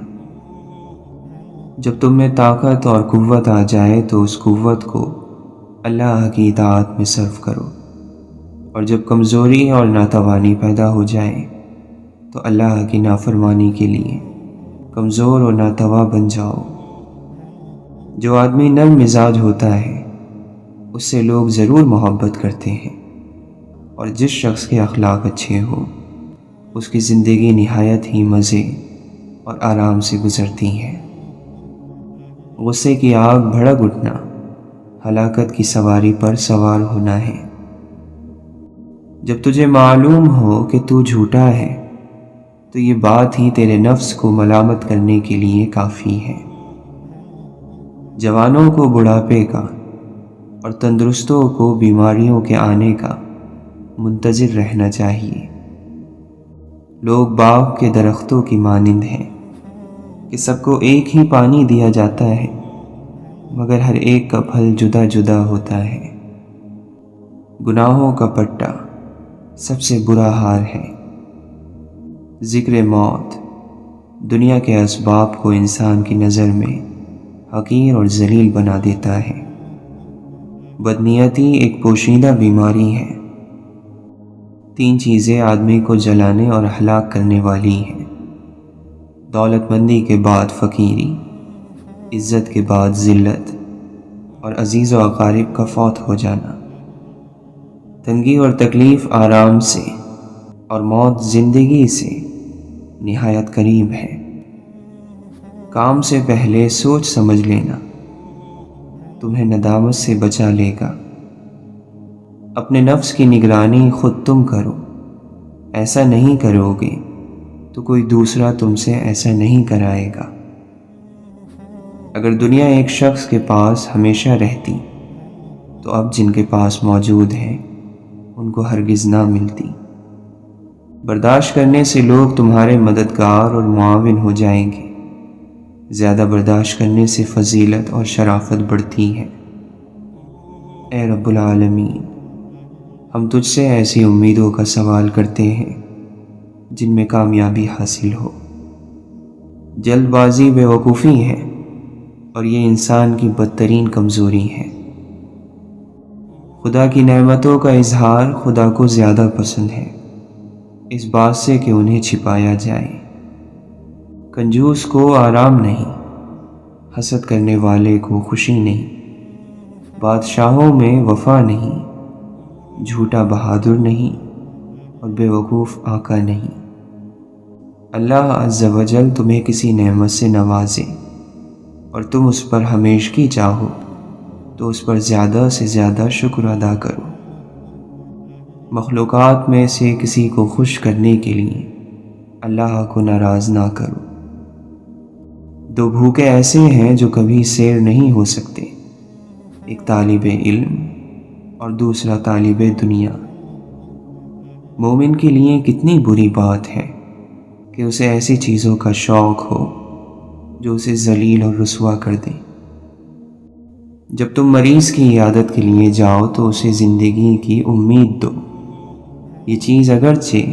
Speaker 1: جب تم میں طاقت اور قوت آ جائے تو اس قوت کو اللہ کی اطاعت میں صرف کرو، اور جب کمزوری اور ناتوانی پیدا ہو جائے تو اللہ کی نافرمانی کے لیے کمزور اور ناتوا بن جاؤ۔ جو آدمی نرم مزاج ہوتا ہے اس سے لوگ ضرور محبت کرتے ہیں، اور جس شخص کے اخلاق اچھے ہو اس کی زندگی نہایت ہی مزے اور آرام سے گزرتی ہے۔ غصے کی آگ بھڑک اٹھنا ہلاکت کی سواری پر سوار ہونا ہے۔ جب تجھے معلوم ہو کہ تو جھوٹا ہے تو یہ بات ہی تیرے نفس کو ملامت کرنے کے لیے کافی ہے۔ جوانوں کو بڑھاپے کا اور تندرستوں کو بیماریوں کے آنے کا منتظر رہنا چاہیے۔ لوگ باغ کے درختوں کی مانند ہیں کہ سب کو ایک ہی پانی دیا جاتا ہے، مگر ہر ایک کا پھل جدا جدا ہوتا ہے۔ گناہوں کا پٹا سب سے برا ہار ہے۔ ذکر موت دنیا کے اسباب کو انسان کی نظر میں حقیر اور ذلیل بنا دیتا ہے۔ بدنیتی ایک پوشیدہ بیماری ہے۔ 3 چیزیں آدمی کو جلانے اور ہلاک کرنے والی ہیں: دولت مندی کے بعد فقیری، عزت کے بعد ذلت، اور عزیز و اقارب کا فوت ہو جانا۔ تنگی اور تکلیف آرام سے اور موت زندگی سے نہایت قریب ہے۔ کام سے پہلے سوچ سمجھ لینا، تمہیں ندامت سے بچا لے گا۔ اپنے نفس کی نگرانی خود تم کرو، ایسا نہیں کرو گے تو کوئی دوسرا تم سے ایسا نہیں کرائے گا۔ اگر دنیا ایک شخص کے پاس ہمیشہ رہتی تو اب جن کے پاس موجود ہے ان کو ہرگز نہ ملتی۔ برداشت کرنے سے لوگ تمہارے مددگار اور معاون ہو جائیں گے، زیادہ برداشت کرنے سے فضیلت اور شرافت بڑھتی ہے۔ اے رب العالمین، ہم تجھ سے ایسی امیدوں کا سوال کرتے ہیں جن میں کامیابی حاصل ہو۔ جلد بازی بے وقوفی ہے اور یہ انسان کی بدترین کمزوری ہے۔ خدا کی نعمتوں کا اظہار خدا کو زیادہ پسند ہے اس بات سے کہ انہیں چھپایا جائے۔ کنجوس کو آرام نہیں، حسد کرنے والے کو خوشی نہیں، بادشاہوں میں وفا نہیں، جھوٹا بہادر نہیں اور بے وقوف آقا نہیں۔ اللہ عز و جل تمہیں کسی نعمت سے نوازے اور تم اس پر ہمیشگی چاہو تو اس پر زیادہ سے زیادہ شکر ادا کرو۔ مخلوقات میں سے کسی کو خوش کرنے کے لیے اللہ کو ناراض نہ کرو۔ دو بھوکے ایسے ہیں جو کبھی سیر نہیں ہو سکتے، ایک طالب علم اور دوسرا طالب دنیا۔ مومن کے لیے کتنی بری بات ہے کہ اسے ایسی چیزوں کا شوق ہو جو اسے ذلیل اور رسوا کر دیں۔ جب تم مریض کی عیادت کے لیے جاؤ تو اسے زندگی کی امید دو۔ یہ چیز اگرچہ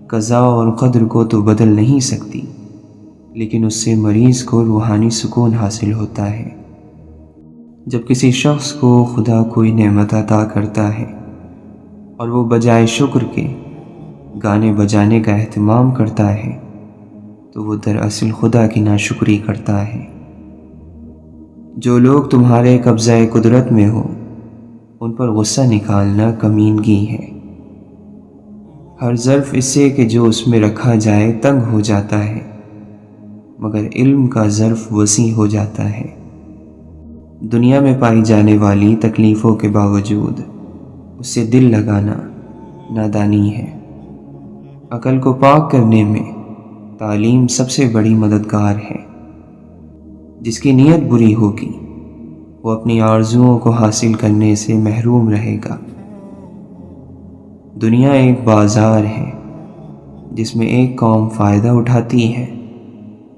Speaker 1: قضا اور قدر کو تو بدل نہیں سکتی، لیکن اس سے مریض کو روحانی سکون حاصل ہوتا ہے۔ جب کسی شخص کو خدا کوئی نعمت عطا کرتا ہے اور وہ بجائے شکر کے گانے بجانے کا اہتمام کرتا ہے تو وہ دراصل خدا کی ناشکری کرتا ہے۔ جو لوگ تمہارے قبضہ قدرت میں ہو ان پر غصہ نکالنا کمینگی ہے۔ ہر ظرف اس سے کہ جو اس میں رکھا جائے تنگ ہو جاتا ہے، مگر علم کا ظرف وسیع ہو جاتا ہے۔ دنیا میں پائی جانے والی تکلیفوں کے باوجود اس سے دل لگانا نادانی ہے۔ عقل کو پاک کرنے میں تعلیم سب سے بڑی مددگار ہے۔ جس کی نیت بری ہوگی وہ اپنی آرزوؤں کو حاصل کرنے سے محروم رہے گا۔ دنیا ایک بازار ہے جس میں ایک قوم فائدہ اٹھاتی ہے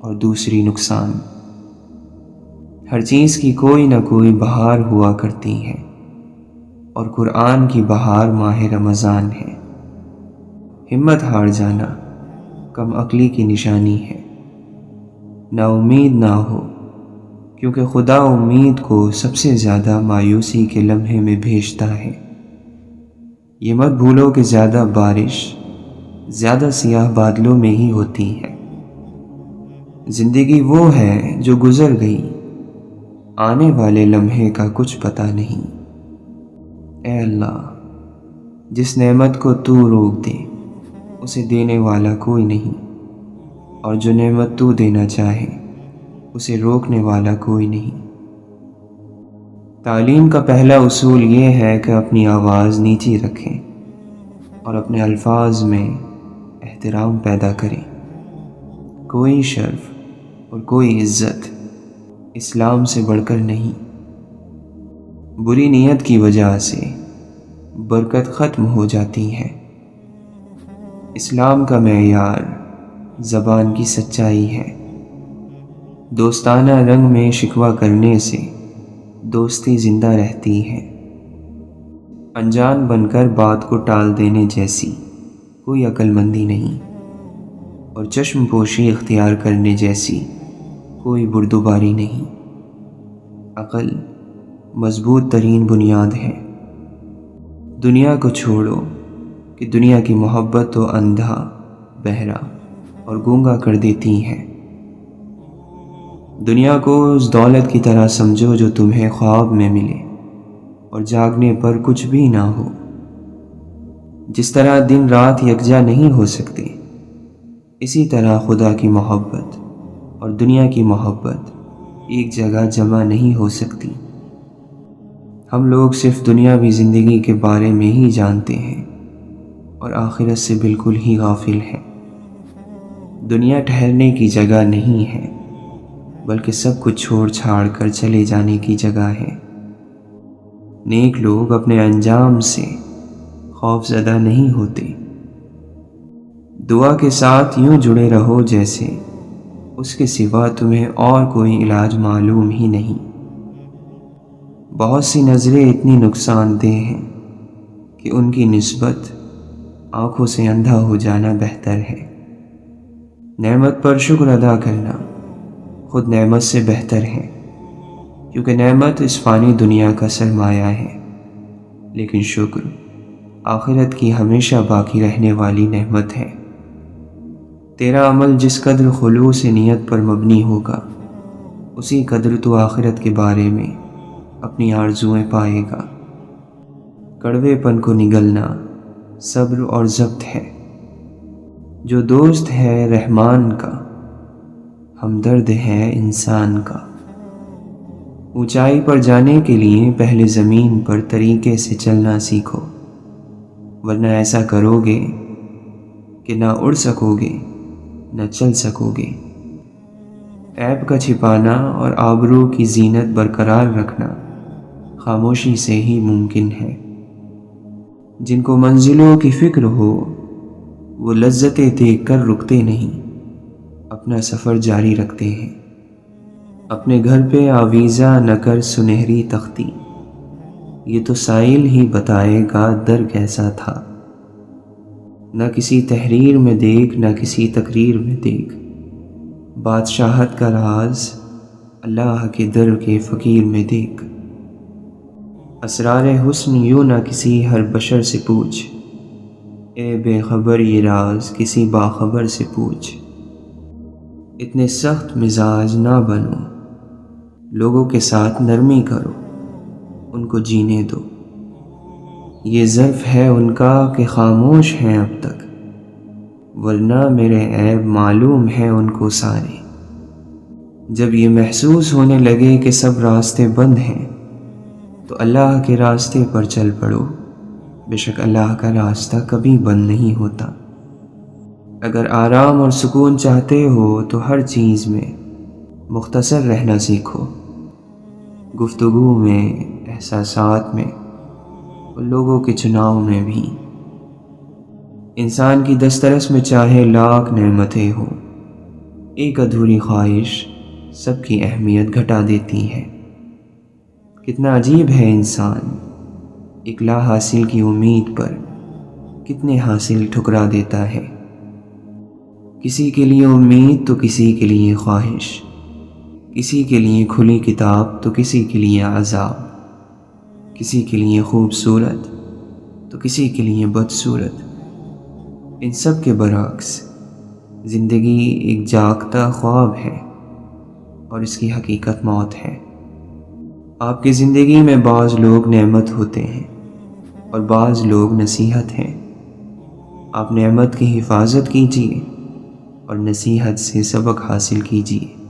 Speaker 1: اور دوسری نقصان۔ ہر چیز کی کوئی نہ کوئی بہار ہوا کرتی ہے اور قرآن کی بہار ماہ رمضان ہے۔ ہمت ہار جانا کم عقلی کی نشانی ہے۔ نا امید نہ ہو، کیونکہ خدا امید کو سب سے زیادہ مایوسی کے لمحے میں بھیجتا ہے۔ یہ مت بھولو کہ زیادہ بارش زیادہ سیاہ بادلوں میں ہی ہوتی ہے۔ زندگی وہ ہے جو گزر گئی، آنے والے لمحے کا کچھ پتہ نہیں۔ اے اللہ، جس نعمت کو تو روک دے اسے دینے والا کوئی نہیں، اور جو نعمت تو دینا چاہے اسے روکنے والا کوئی نہیں۔ تعلیم کا پہلا اصول یہ ہے کہ اپنی آواز نیچی رکھیں اور اپنے الفاظ میں احترام پیدا کریں۔ کوئی شرف اور کوئی عزت اسلام سے بڑھ کر نہیں۔ بری نیت کی وجہ سے برکت ختم ہو جاتی ہے۔ اسلام کا معیار زبان کی سچائی ہے۔ دوستانہ رنگ میں شکوہ کرنے سے دوستی زندہ رہتی ہے۔ انجان بن کر بات کو ٹال دینے جیسی کوئی عقل مندی نہیں، اور چشم پوشی اختیار کرنے جیسی کوئی بردباری نہیں۔ عقل مضبوط ترین بنیاد ہے۔ دنیا کو چھوڑو کہ دنیا کی محبت تو اندھا، بہرا اور گونگا کر دیتی ہے۔ دنیا کو اس دولت کی طرح سمجھو جو تمہیں خواب میں ملے اور جاگنے پر کچھ بھی نہ ہو۔ جس طرح دن رات یکجا نہیں ہو سکتے، اسی طرح خدا کی محبت اور دنیا کی محبت ایک جگہ جمع نہیں ہو سکتی۔ ہم لوگ صرف دنیاوی زندگی کے بارے میں ہی جانتے ہیں اور آخرت سے بالکل ہی غافل ہیں۔ دنیا ٹھہرنے کی جگہ نہیں ہے، بلکہ سب کچھ چھوڑ چھاڑ کر چلے جانے کی جگہ ہے۔ نیک لوگ اپنے انجام سے خوف زدہ نہیں ہوتے۔ دعا کے ساتھ یوں جڑے رہو جیسے اس کے سوا تمہیں اور کوئی علاج معلوم ہی نہیں۔ بہت سی نظریں اتنی نقصان دہ ہیں کہ ان کی نسبت آنکھوں سے اندھا ہو جانا بہتر ہے۔ نعمت پر شکر ادا کرنا خود نعمت سے بہتر ہے، کیونکہ نعمت اس فانی دنیا کا سرمایہ ہے، لیکن شکر آخرت کی ہمیشہ باقی رہنے والی نعمت ہے۔ تیرا عمل جس قدر خلوص نیت پر مبنی ہوگا، اسی قدر تو آخرت کے بارے میں اپنی آرزوئیں پائے گا۔ کڑوے پن کو نگلنا صبر اور ضبط ہے۔ جو دوست ہے رحمان کا، ہمدرد ہے انسان کا۔ اونچائی پر جانے کے لیے پہلے زمین پر طریقے سے چلنا سیکھو، ورنہ ایسا کرو گے کہ نہ اڑ سکو گے نہ چل سکو گے۔ عیب کا چھپانا اور آبرو کی زینت برقرار رکھنا خاموشی سے ہی ممکن ہے۔ جن کو منزلوں کی فکر ہو وہ لذتیں دیکھ کر رکتے نہیں، اپنا سفر جاری رکھتے ہیں۔ اپنے گھر پہ آویزہ نہ کر سنہری تختی، یہ تو سائل ہی بتائے گا در کیسا تھا۔ نہ کسی تحریر میں دیکھ نہ کسی تقریر میں دیکھ، بادشاہت کا راز اللہ کے در کے فقیر میں دیکھ۔ اسرار حسن یوں نہ کسی ہر بشر سے پوچھ، اے بے خبر یہ راز کسی باخبر سے پوچھ۔ اتنے سخت مزاج نہ بنو، لوگوں کے ساتھ نرمی کرو، ان کو جینے دو۔ یہ ظرف ہے ان کا کہ خاموش ہیں اب تک، ورنہ میرے عیب معلوم ہیں ان کو سارے۔ جب یہ محسوس ہونے لگے کہ سب راستے بند ہیں، تو اللہ کے راستے پر چل پڑو، بے شک اللہ کا راستہ کبھی بند نہیں ہوتا۔ اگر آرام اور سکون چاہتے ہو تو ہر چیز میں مختصر رہنا سیکھو، گفتگو میں، احساسات میں اور لوگوں کے چناؤ میں بھی۔ انسان کی دسترس میں چاہے لاکھ نعمتیں ہوں، ایک ادھوری خواہش سب کی اہمیت گھٹا دیتی ہے۔ کتنا عجیب ہے انسان، ایک لا حاصل کی امید پر کتنے حاصل ٹھکرا دیتا ہے۔ کسی کے لیے امید تو کسی کے لیے خواہش، کسی کے لیے کھلی کتاب تو کسی کے لیے عذاب، کسی کے لیے خوبصورت تو کسی کے لیے بدصورت۔ ان سب کے برعکس زندگی ایک جاگتا خواب ہے اور اس کی حقیقت موت ہے۔ آپ کی زندگی میں بعض لوگ نعمت ہوتے ہیں اور بعض لوگ نصیحت ہیں۔ آپ نعمت کی حفاظت کیجیے اور نصیحت سے سبق حاصل کیجیے۔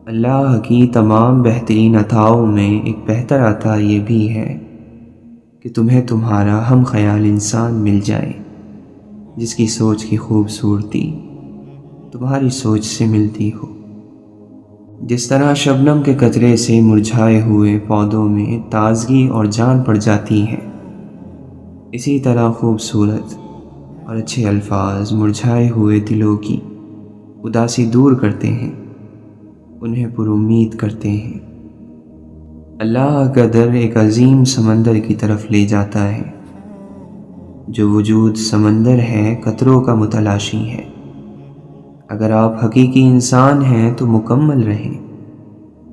Speaker 1: اللہ کی تمام بہترین عطاؤں میں ایک بہتر عطا یہ بھی ہے کہ تمہیں تمہارا ہم خیال انسان مل جائے، جس کی سوچ کی خوبصورتی تمہاری سوچ سے ملتی ہو۔ جس طرح شبنم کے قطرے سے مرجھائے ہوئے پودوں میں تازگی اور جان پڑ جاتی ہے، اسی طرح خوبصورت اور اچھے الفاظ مرجھائے ہوئے دلوں کی اداسی دور کرتے ہیں، انہیں پر امید کرتے ہیں۔ اللہ کا در ایک عظیم سمندر کی طرف لے جاتا ہے۔ جو وجود سمندر ہے قطروں کا متلاشی ہے۔ اگر آپ حقیقی انسان ہیں تو مکمل رہیں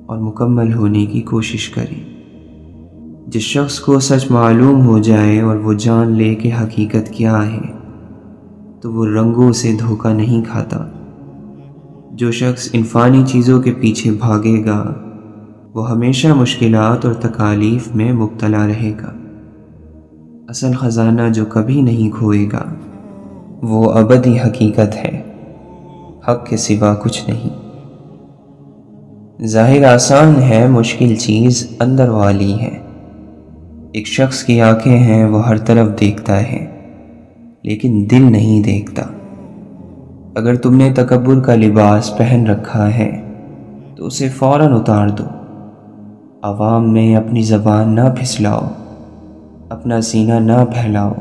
Speaker 1: اور مکمل ہونے کی کوشش کریں۔ جس شخص کو سچ معلوم ہو جائے اور وہ جان لے کہ حقیقت کیا ہے، تو وہ رنگوں سے دھوکہ نہیں کھاتا۔ جو شخص ان فانی چیزوں کے پیچھے بھاگے گا وہ ہمیشہ مشکلات اور تکالیف میں مبتلا رہے گا۔ اصل خزانہ جو کبھی نہیں کھوئے گا وہ ابدی حقیقت ہے، حق کے سوا کچھ نہیں۔ ظاہر آسان ہے، مشکل چیز اندر والی ہے۔ ایک شخص کی آنکھیں ہیں، وہ ہر طرف دیکھتا ہے لیکن دل نہیں دیکھتا۔ اگر تم نے تکبر کا لباس پہن رکھا ہے تو اسے فوراً اتار دو۔ عوام میں اپنی زبان نہ پھسلاؤ، اپنا سینہ نہ پھیلاؤ۔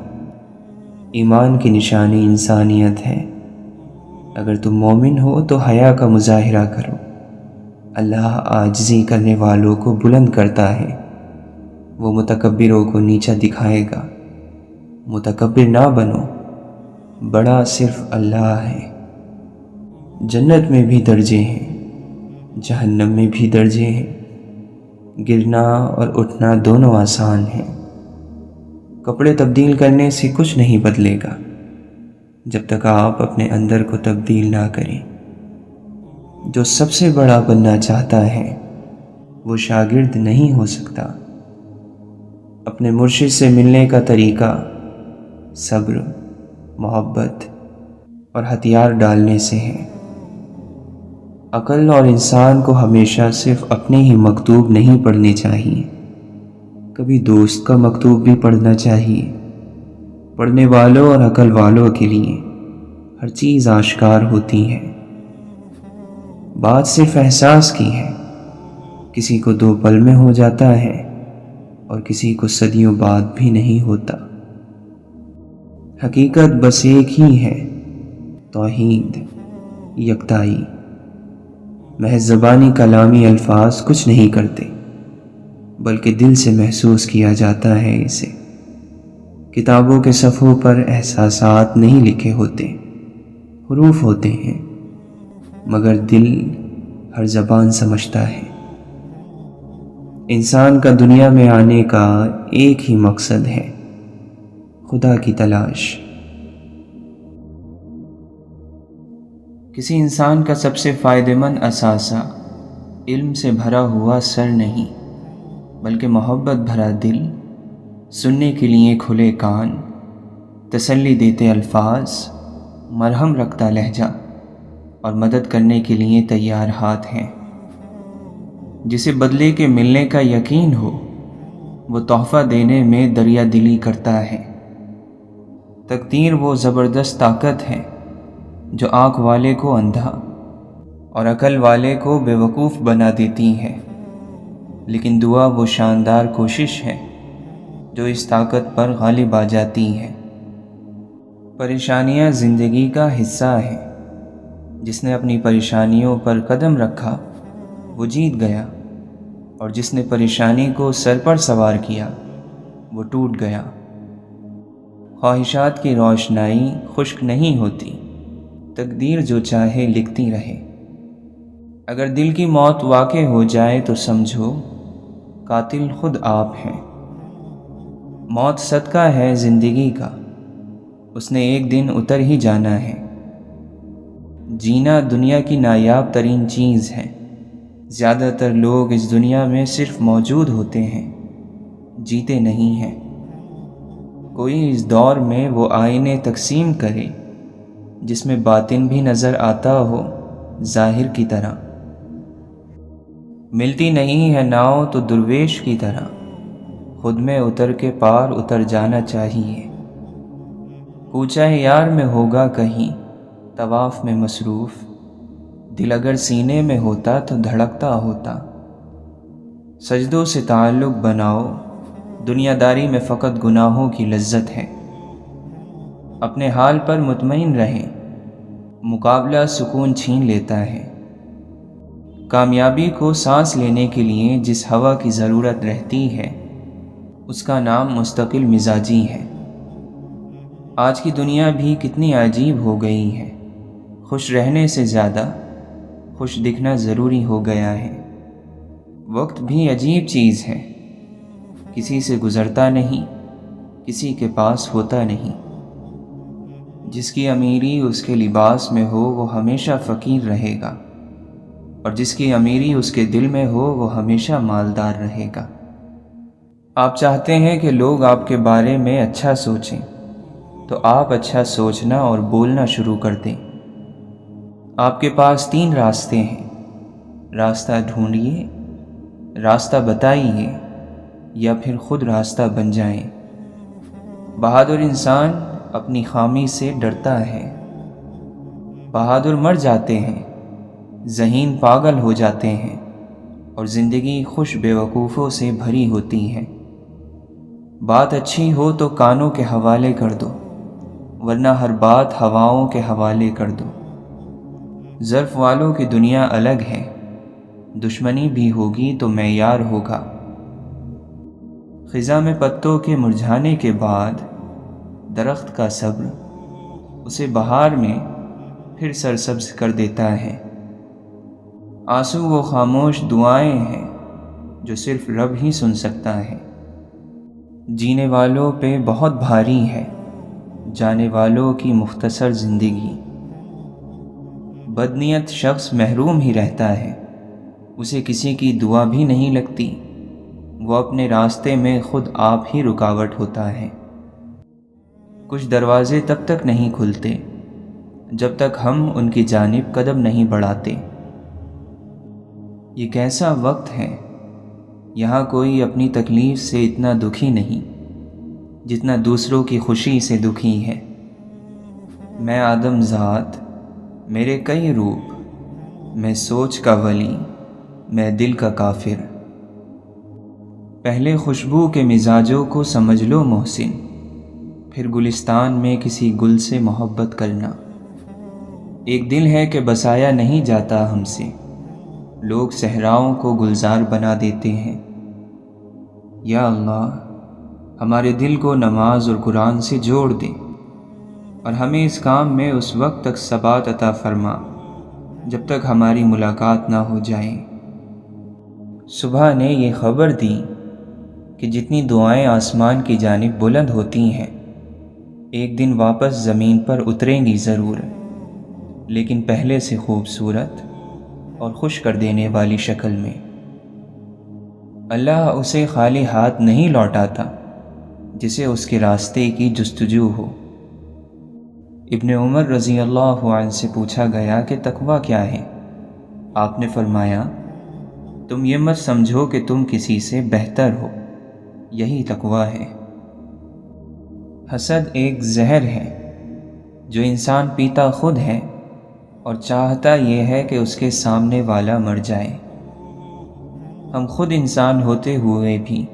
Speaker 1: ایمان کی نشانی انسانیت ہے۔ اگر تم مومن ہو تو حیا کا مظاہرہ کرو۔ اللہ عاجزی کرنے والوں کو بلند کرتا ہے، وہ متکبروں کو نیچا دکھائے گا۔ متکبر نہ بنو، بڑا صرف اللہ ہے۔ جنت میں بھی درجے ہیں، جہنم میں بھی درجے ہیں۔ گرنا اور اٹھنا دونوں آسان ہیں۔ کپڑے تبدیل کرنے سے کچھ نہیں بدلے گا جب تک آپ اپنے اندر کو تبدیل نہ کریں۔ جو سب سے بڑا بننا چاہتا ہے وہ شاگرد نہیں ہو سکتا۔ اپنے مرشد سے ملنے کا طریقہ صبر، محبت اور ہتھیار ڈالنے سے ہے۔ عقل اور انسان کو ہمیشہ صرف اپنے ہی مکتوب نہیں پڑھنے چاہیے، کبھی دوست کا مکتوب بھی پڑھنا چاہیے۔ پڑھنے والوں اور عقل والوں کے لیے ہر چیز آشکار ہوتی ہے۔ بات صرف احساس کی ہے، کسی کو 2 پل میں ہو جاتا ہے اور کسی کو صدیوں بعد بھی نہیں ہوتا۔ حقیقت بس ایک ہی ہے، توحید، یکتائی۔ محض زبانی کلامی الفاظ کچھ نہیں کرتے، بلکہ دل سے محسوس کیا جاتا ہے اسے۔ کتابوں کے صفحوں پر احساسات نہیں لکھے ہوتے، حروف ہوتے ہیں، مگر دل ہر زبان سمجھتا ہے۔ انسان کا دنیا میں آنے کا ایک ہی مقصد ہے، خدا کی تلاش۔ کسی انسان کا سب سے فائدہ مند اثاثہ علم سے بھرا ہوا سر نہیں، بلکہ محبت بھرا دل، سننے کے لیے کھلے کان، تسلی دیتے الفاظ، مرہم رکھتا لہجہ اور مدد کرنے کے لیے تیار ہاتھ ہیں۔ جسے بدلے کے ملنے کا یقین ہو، وہ تحفہ دینے میں دریا دلی کرتا ہے۔ تقدیر وہ زبردست طاقت ہے جو آنکھ والے کو اندھا اور عقل والے کو بے وقوف بنا دیتی ہے، لیکن دعا وہ شاندار کوشش ہے جو اس طاقت پر غالب آ جاتی ہے۔ پریشانیاں زندگی کا حصہ ہیں، جس نے اپنی پریشانیوں پر قدم رکھا وہ جیت گیا، اور جس نے پریشانی کو سر پر سوار کیا وہ ٹوٹ گیا۔ خواہشات کی روشنائی خشک نہیں ہوتی، تقدیر جو چاہے لکھتی رہے۔ اگر دل کی موت واقع ہو جائے تو سمجھو قاتل خود آپ ہیں۔ موت صدقہ ہے زندگی کا، اس نے ایک دن اتر ہی جانا ہے۔ جینا دنیا کی نایاب ترین چیز ہے۔ زیادہ تر لوگ اس دنیا میں صرف موجود ہوتے ہیں، جیتے نہیں ہیں۔ کوئی اس دور میں وہ آئینے تقسیم کرے جس میں باطن بھی نظر آتا ہو ظاہر کی طرح۔ ملتی نہیں ہے ناؤ تو درویش کی طرح، خود میں اتر کے پار اتر جانا چاہیے۔ کوچہ یار میں ہوگا کہیں طواف میں مصروف، دل اگر سینے میں ہوتا تو دھڑکتا ہوتا۔ سجدوں سے تعلق بناؤ، دنیا داری میں فقط گناہوں کی لذت ہے۔ اپنے حال پر مطمئن رہیں، مقابلہ سکون چھین لیتا ہے۔ کامیابی کو سانس لینے کے لیے جس ہوا کی ضرورت رہتی ہے اس کا نام مستقل مزاجی ہے۔ آج کی دنیا بھی کتنی عجیب ہو گئی ہے، خوش رہنے سے زیادہ خوش دکھنا ضروری ہو گیا ہے۔ وقت بھی عجیب چیز ہے، کسی سے گزرتا نہیں، کسی کے پاس ہوتا نہیں۔ جس کی امیری اس کے لباس میں ہو وہ ہمیشہ فقیر رہے گا، اور جس کی امیری اس کے دل میں ہو وہ ہمیشہ مالدار رہے گا۔ آپ چاہتے ہیں کہ لوگ آپ کے بارے میں اچھا سوچیں، تو آپ اچھا سوچنا اور بولنا شروع کر دیں۔ آپ کے پاس 3 راستے ہیں، راستہ ڈھونڈیے، راستہ بتائیے یا پھر خود راستہ بن جائیں۔ بہادر انسان اپنی خامی سے ڈرتا ہے۔ بہادر مر جاتے ہیں، ذہین پاگل ہو جاتے ہیں اور زندگی خوش بیوقوفوں سے بھری ہوتی ہے۔ بات اچھی ہو تو کانوں کے حوالے کر دو، ورنہ ہر بات ہواؤں کے حوالے کر دو۔ ظرف والوں کی دنیا الگ ہے، دشمنی بھی ہوگی تو معیار ہوگا۔ خزاں میں پتوں کے مرجھانے کے بعد درخت کا صبر اسے بہار میں پھر سرسبز کر دیتا ہے۔ آنسو وہ خاموش دعائیں ہیں جو صرف رب ہی سن سکتا ہے۔ جینے والوں پہ بہت بھاری ہے جانے والوں کی مختصر زندگی۔ بدنیت شخص محروم ہی رہتا ہے، اسے کسی کی دعا بھی نہیں لگتی، وہ اپنے راستے میں خود آپ ہی رکاوٹ ہوتا ہے۔ کچھ دروازے تب تک نہیں کھلتے جب تک ہم ان کی جانب قدم نہیں بڑھاتے۔ یہ کیسا وقت ہے، یہاں کوئی اپنی تکلیف سے اتنا دکھی نہیں جتنا دوسروں کی خوشی سے دکھی ہے۔ میں آدم ذات، میرے کئی روپ، میں سوچ کا ولی، میں دل کا کافر۔ پہلے خوشبو کے مزاجوں کو سمجھ لو محسن، پھر گلستان میں کسی گل سے محبت کرنا۔ ایک دل ہے کہ بسایا نہیں جاتا ہم سے، لوگ صحراؤں کو گلزار بنا دیتے ہیں۔ یا اللہ، ہمارے دل کو نماز اور قرآن سے جوڑ دے اور ہمیں اس کام میں اس وقت تک ثبات عطا فرما جب تک ہماری ملاقات نہ ہو جائے۔ صبح نے یہ خبر دی کہ جتنی دعائیں آسمان کی جانب بلند ہوتی ہیں ایک دن واپس زمین پر اتریں گی ضرور، لیکن پہلے سے خوبصورت اور خوش کر دینے والی شکل میں۔ اللہ اسے خالی ہاتھ نہیں لوٹاتا جسے اس کے راستے کی جستجو ہو۔ ابن عمر رضی اللہ عنہ سے پوچھا گیا کہ تقویٰ کیا ہے؟ آپ نے فرمایا، تم یہ مت سمجھو کہ تم کسی سے بہتر ہو، یہی تقویٰ ہے۔ حسد ایک زہر ہے جو انسان پیتا خود ہے اور چاہتا یہ ہے کہ اس کے سامنے والا مر جائے۔ ہم خود انسان ہوتے ہوئے بھی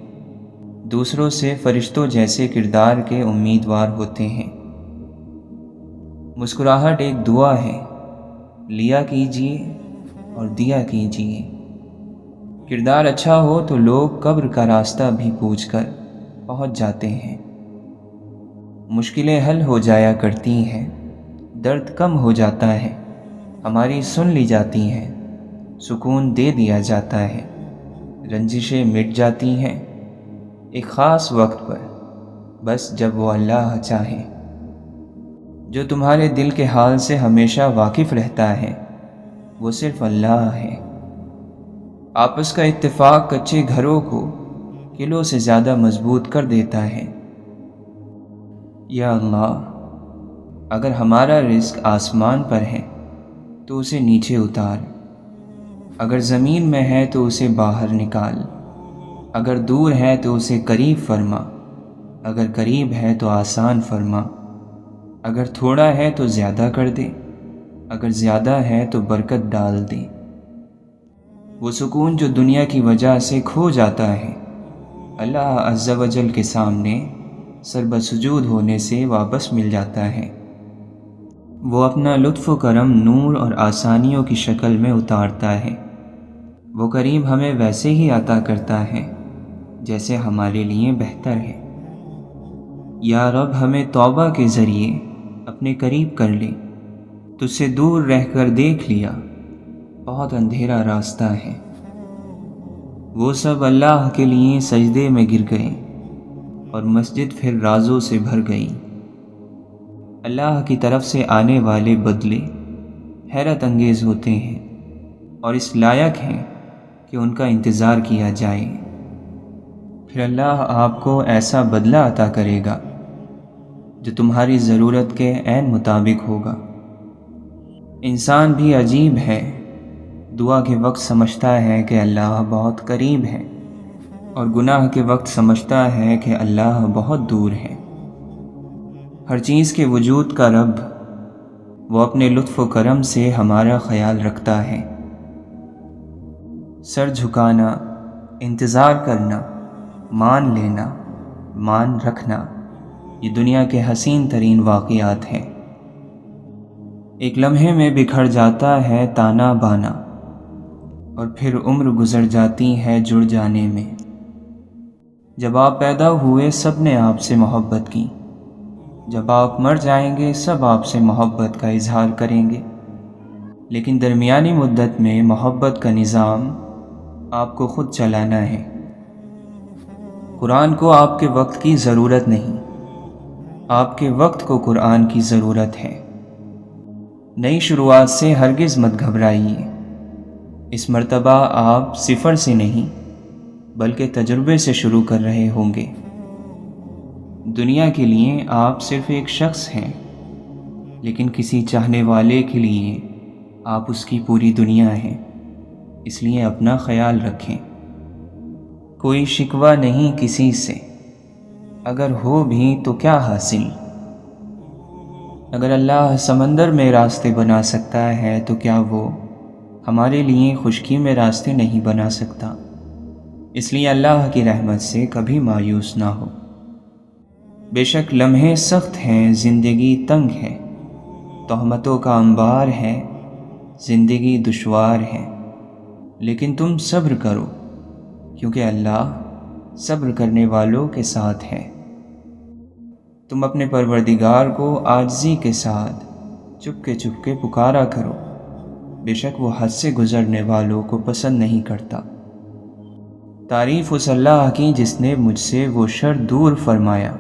Speaker 1: دوسروں سے فرشتوں جیسے کردار کے امیدوار ہوتے ہیں۔ مسکراہٹ ایک دعا ہے، لیا کیجیے اور دیا کیجیے۔ کردار اچھا ہو تو لوگ قبر کا راستہ بھی پوچھ کر پہنچ جاتے ہیں۔ مشکلیں حل ہو جایا کرتی ہیں، درد کم ہو جاتا ہے، ہماری سن لی جاتی ہیں، سکون دے دیا جاتا ہے، رنجشیں مٹ جاتی ہیں ایک خاص وقت پر، بس جب وہ اللہ چاہے۔ جو تمہارے دل کے حال سے ہمیشہ واقف رہتا ہے وہ صرف اللہ ہے۔ آپس کا اتفاق کچے گھروں کو قلعوں سے زیادہ مضبوط کر دیتا ہے۔ یا اللہ، اگر ہمارا رزق آسمان پر ہے تو اسے نیچے اتار، اگر زمین میں ہے تو اسے باہر نکال، اگر دور ہے تو اسے قریب فرما، اگر قریب ہے تو آسان فرما، اگر تھوڑا ہے تو زیادہ کر دے، اگر زیادہ ہے تو برکت ڈال دے۔ وہ سکون جو دنیا کی وجہ سے کھو جاتا ہے اللہ عز و جل کے سامنے سر بسجود ہونے سے واپس مل جاتا ہے۔ وہ اپنا لطف و کرم نور اور آسانیوں کی شکل میں اتارتا ہے۔ وہ کریم ہمیں ویسے ہی عطا کرتا ہے جیسے ہمارے لیے بہتر ہے۔ یا رب، ہمیں توبہ کے ذریعے اپنے قریب کر لے، تجھ سے دور رہ کر دیکھ لیا بہت اندھیرا راستہ ہے۔ وہ سب اللہ کے لیے سجدے میں گر گئے اور مسجد پھر رازوں سے بھر گئی۔ اللہ کی طرف سے آنے والے بدلے حیرت انگیز ہوتے ہیں اور اس لائق ہیں کہ ان کا انتظار کیا جائے۔ پھر اللہ آپ کو ایسا بدلہ عطا کرے گا جو تمہاری ضرورت کے عین مطابق ہوگا۔ انسان بھی عجیب ہے، دعا کے وقت سمجھتا ہے کہ اللہ بہت قریب ہے، اور گناہ کے وقت سمجھتا ہے کہ اللہ بہت دور ہے۔ ہر چیز کے وجود کا رب وہ اپنے لطف و کرم سے ہمارا خیال رکھتا ہے۔ سر جھکانا، انتظار کرنا، مان لینا، مان رکھنا، یہ دنیا کے حسین ترین واقعات ہیں۔ ایک لمحے میں بکھر جاتا ہے تانا بانا، اور پھر عمر گزر جاتی ہے جڑ جانے میں۔ جب آپ پیدا ہوئے سب نے آپ سے محبت کی، جب آپ مر جائیں گے سب آپ سے محبت کا اظہار کریں گے، لیکن درمیانی مدت میں محبت کا نظام آپ کو خود چلانا ہے۔ قرآن کو آپ کے وقت کی ضرورت نہیں، آپ کے وقت کو قرآن کی ضرورت ہے۔ نئی شروعات سے ہرگز مت گھبرائیے، اس مرتبہ آپ صفر سے نہیں بلکہ تجربے سے شروع کر رہے ہوں گے۔ دنیا کے لیے آپ صرف ایک شخص ہیں، لیکن کسی چاہنے والے کے لیے آپ اس کی پوری دنیا ہیں، اس لیے اپنا خیال رکھیں۔ کوئی شکوہ نہیں کسی سے، اگر ہو بھی تو کیا حاصل؟ اگر اللہ سمندر میں راستے بنا سکتا ہے تو کیا وہ ہمارے لیے خشکی میں راستے نہیں بنا سکتا؟ اس لیے اللہ کی رحمت سے کبھی مایوس نہ ہو۔ بے شک لمحے سخت ہیں، زندگی تنگ ہے، تہمتوں کا انبار ہے، زندگی دشوار ہے، لیکن تم صبر کرو، کیونکہ اللہ صبر کرنے والوں کے ساتھ ہے۔ تم اپنے پروردگار کو عاجزی کے ساتھ چپ کے پکارا کرو، بے شک وہ حد سے گزرنے والوں کو پسند نہیں کرتا۔ تعریف اس اللہ کی جس نے مجھ سے وہ شر دور فرمایا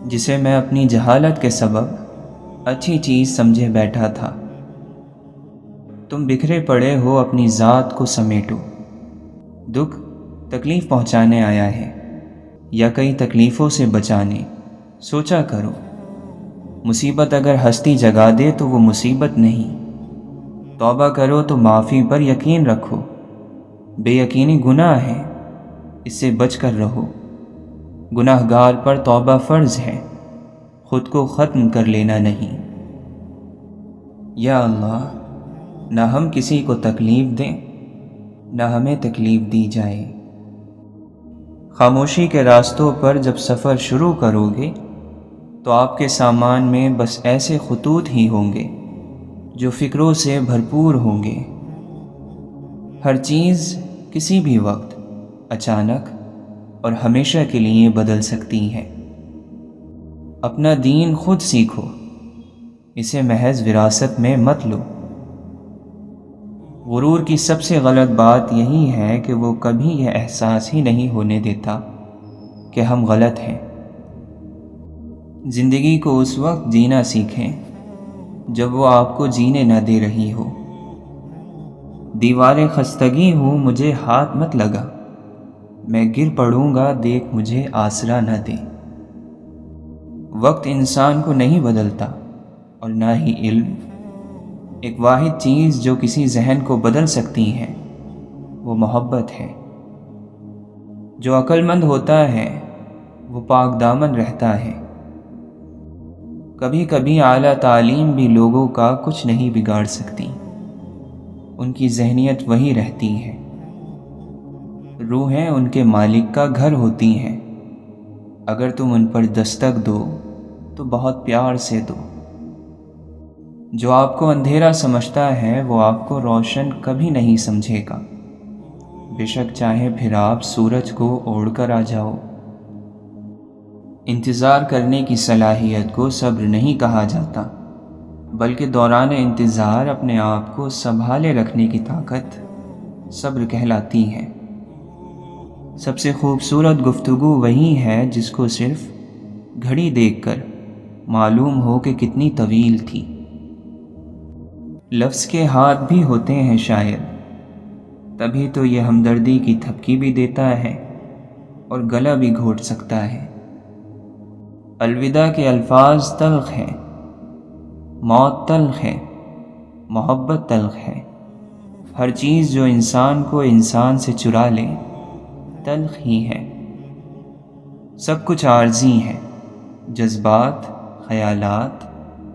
Speaker 1: جسے میں اپنی جہالت کے سبب اچھی چیز سمجھے بیٹھا تھا۔ تم بکھرے پڑے ہو، اپنی ذات کو سمیٹو۔ دکھ تکلیف پہنچانے آیا ہے یا کئی تکلیفوں سے بچانے؟ سوچا کرو، مصیبت اگر ہستی جگا دے تو وہ مصیبت نہیں۔ توبہ کرو تو معافی پر یقین رکھو، بے یقینی گناہ ہے، اس سے بچ کر رہو۔ گناہ گار پر توبہ فرض ہے، خود کو ختم کر لینا نہیں۔ یا اللہ، نہ ہم کسی کو تکلیف دیں، نہ ہمیں تکلیف دی جائے۔ خاموشی کے راستوں پر جب سفر شروع کرو گے تو آپ کے سامان میں بس ایسے خطوط ہی ہوں گے جو فکروں سے بھرپور ہوں گے۔ ہر چیز کسی بھی وقت اچانک اور ہمیشہ کے لیے بدل سکتی ہے۔ اپنا دین خود سیکھو، اسے محض وراثت میں مت لو۔ غرور کی سب سے غلط بات یہی ہے کہ وہ کبھی یہ احساس ہی نہیں ہونے دیتا کہ ہم غلط ہیں۔ زندگی کو اس وقت جینا سیکھیں جب وہ آپ کو جینے نہ دے رہی ہو۔ دیواریں خستگی ہوں، مجھے ہاتھ مت لگا، میں گر پڑوں گا، دیکھ مجھے آسرا نہ دے۔ وقت انسان کو نہیں بدلتا اور نہ ہی علم۔ ایک واحد چیز جو کسی ذہن کو بدل سکتی ہے وہ محبت ہے۔ جو عقل مند ہوتا ہے وہ پاک دامن رہتا ہے۔ کبھی کبھی اعلیٰ تعلیم بھی لوگوں کا کچھ نہیں بگاڑ سکتی، ان کی ذہنیت وہی رہتی ہے۔ روحیں ان کے مالک کا گھر ہوتی ہیں، اگر تم ان پر دستک دو تو بہت پیار سے دو۔ جو آپ کو اندھیرا سمجھتا ہے وہ آپ کو روشن کبھی نہیں سمجھے گا، بے شک چاہے پھر آپ سورج کو اوڑھ کر آ جاؤ۔ انتظار کرنے کی صلاحیت کو صبر نہیں کہا جاتا، بلکہ دوران انتظار اپنے آپ کو سنبھالے رکھنے کی طاقت صبر کہلاتی ہے۔ سب سے خوبصورت گفتگو وہی ہے جس کو صرف گھڑی دیکھ کر معلوم ہو کہ کتنی طویل تھی۔ لفظ کے ہاتھ بھی ہوتے ہیں شاید، تبھی تو یہ ہمدردی کی تھپکی بھی دیتا ہے اور گلا بھی گھونٹ سکتا ہے۔ الوداع کے الفاظ تلخ ہیں، موت تلخ ہے، محبت تلخ ہے، ہر چیز جو انسان کو انسان سے چرا لے تلخ ہی ہے۔ سب کچھ عارضی ہے، جذبات، خیالات،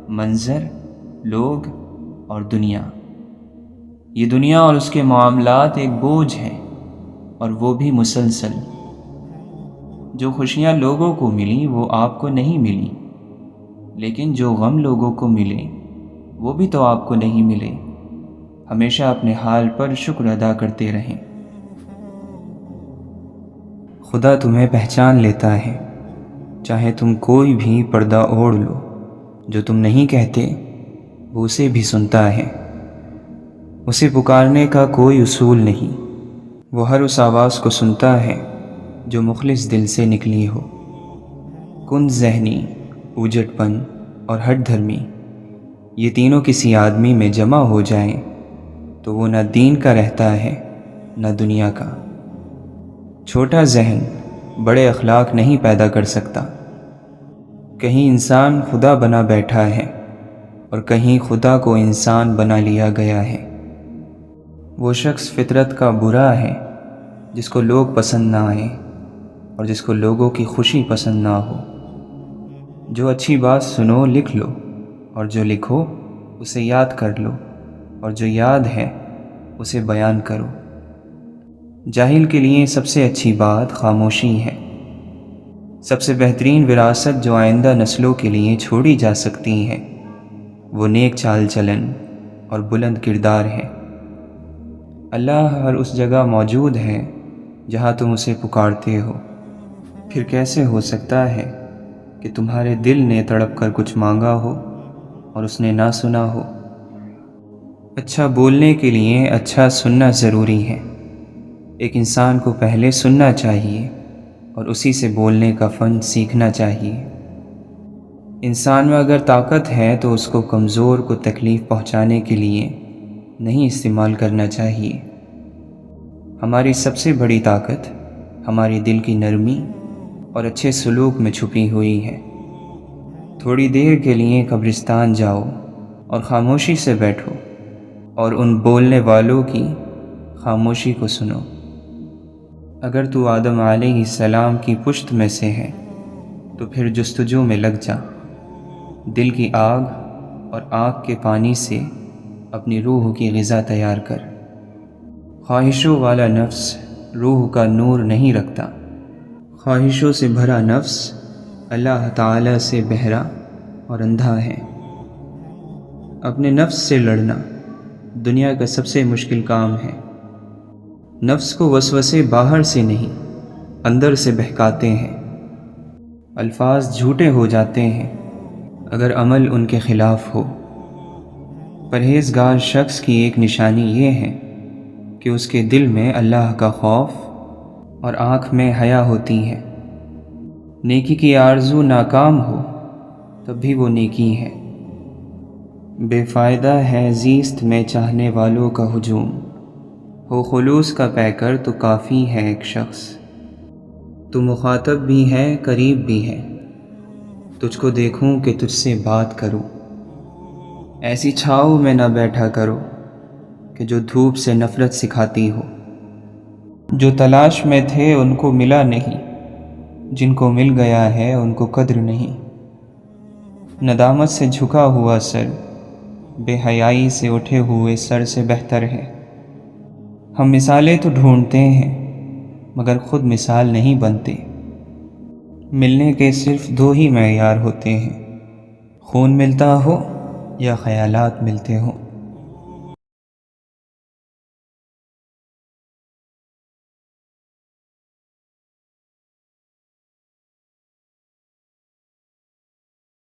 Speaker 1: منظر، لوگ اور دنیا۔ یہ دنیا اور اس کے معاملات ایک بوجھ ہیں، اور وہ بھی مسلسل۔ جو خوشیاں لوگوں کو ملی وہ آپ کو نہیں ملی، لیکن جو غم لوگوں کو ملے وہ بھی تو آپ کو نہیں ملے۔ ہمیشہ اپنے حال پر شکر ادا کرتے رہیں۔ خدا تمہیں پہچان لیتا ہے، چاہے تم کوئی بھی پردہ اوڑھ لو۔ جو تم نہیں کہتے وہ اسے بھی سنتا ہے۔ اسے پکارنے کا کوئی اصول نہیں، وہ ہر اس آواز کو سنتا ہے جو مخلص دل سے نکلی ہو۔ کن ذہنی، اوجٹ پن اور ہٹ دھرمی، یہ تینوں کسی آدمی میں جمع ہو جائیں تو وہ نہ دین کا رہتا ہے نہ دنیا کا۔ چھوٹا ذہن بڑے اخلاق نہیں پیدا کر سکتا۔ کہیں انسان خدا بنا بیٹھا ہے اور کہیں خدا کو انسان بنا لیا گیا ہے۔ وہ شخص فطرت کا برا ہے جس کو لوگ پسند نہ آئیں اور جس کو لوگوں کی خوشی پسند نہ ہو۔ جو اچھی بات سنو لکھ لو، اور جو لکھو اسے یاد کر لو، اور جو یاد ہے اسے بیان کرو۔ جاہل کے لیے سب سے اچھی بات خاموشی ہے۔ سب سے بہترین وراثت جو آئندہ نسلوں کے لیے چھوڑی جا سکتی ہے وہ نیک چال چلن اور بلند کردار ہے۔ اللہ ہر اس جگہ موجود ہے جہاں تم اسے پکارتے ہو۔ پھر کیسے ہو سکتا ہے کہ تمہارے دل نے تڑپ کر کچھ مانگا ہو اور اس نے نہ سنا ہو؟ اچھا بولنے کے لیے اچھا سننا ضروری ہے۔ ایک انسان کو پہلے سننا چاہیے اور اسی سے بولنے کا فن سیکھنا چاہیے۔ انسان میں اگر طاقت ہے تو اس کو کمزور کو تکلیف پہنچانے کے لیے نہیں استعمال کرنا چاہیے۔ ہماری سب سے بڑی طاقت ہماری دل کی نرمی اور اچھے سلوک میں چھپی ہوئی ہے۔ تھوڑی دیر کے لیے قبرستان جاؤ اور خاموشی سے بیٹھو اور ان بولنے والوں کی خاموشی کو سنو۔ اگر تو آدم علیہ السلام کی پشت میں سے ہے تو پھر جستجو میں لگ جا۔ دل کی آگ اور آنکھ کے پانی سے اپنی روح کی غذا تیار کر۔ خواہشوں والا نفس روح کا نور نہیں رکھتا۔ خواہشوں سے بھرا نفس اللہ تعالی سے بہرا اور اندھا ہے۔ اپنے نفس سے لڑنا دنیا کا سب سے مشکل کام ہے۔ نفس کو وسوسے باہر سے نہیں اندر سے بہکاتے ہیں۔ الفاظ جھوٹے ہو جاتے ہیں اگر عمل ان کے خلاف ہو۔ پرہیزگار شخص کی ایک نشانی یہ ہے کہ اس کے دل میں اللہ کا خوف اور آنکھ میں حیا ہوتی ہے۔ نیکی کی آرزو ناکام ہو تب بھی وہ نیکی ہے۔ بے فائدہ ہے زیست میں چاہنے والوں کا ہجوم، ہو خلوص کا پیکر تو کافی ہے ایک شخص۔ تو مخاطب بھی ہے قریب بھی ہے، تجھ کو دیکھوں کہ تجھ سے بات کروں۔ ایسی چھاؤں میں نہ بیٹھا کرو کہ جو دھوپ سے نفرت سکھاتی ہو۔ جو تلاش میں تھے ان کو ملا نہیں، جن کو مل گیا ہے ان کو قدر نہیں۔ ندامت سے جھکا ہوا سر بے حیائی سے اٹھے ہوئے سر سے بہتر ہے۔ ہم مثالیں تو ڈھونڈتے ہیں مگر خود مثال نہیں بنتے۔ ملنے کے صرف دو ہی معیار ہوتے ہیں، خون ملتا ہو یا خیالات ملتے ہوں۔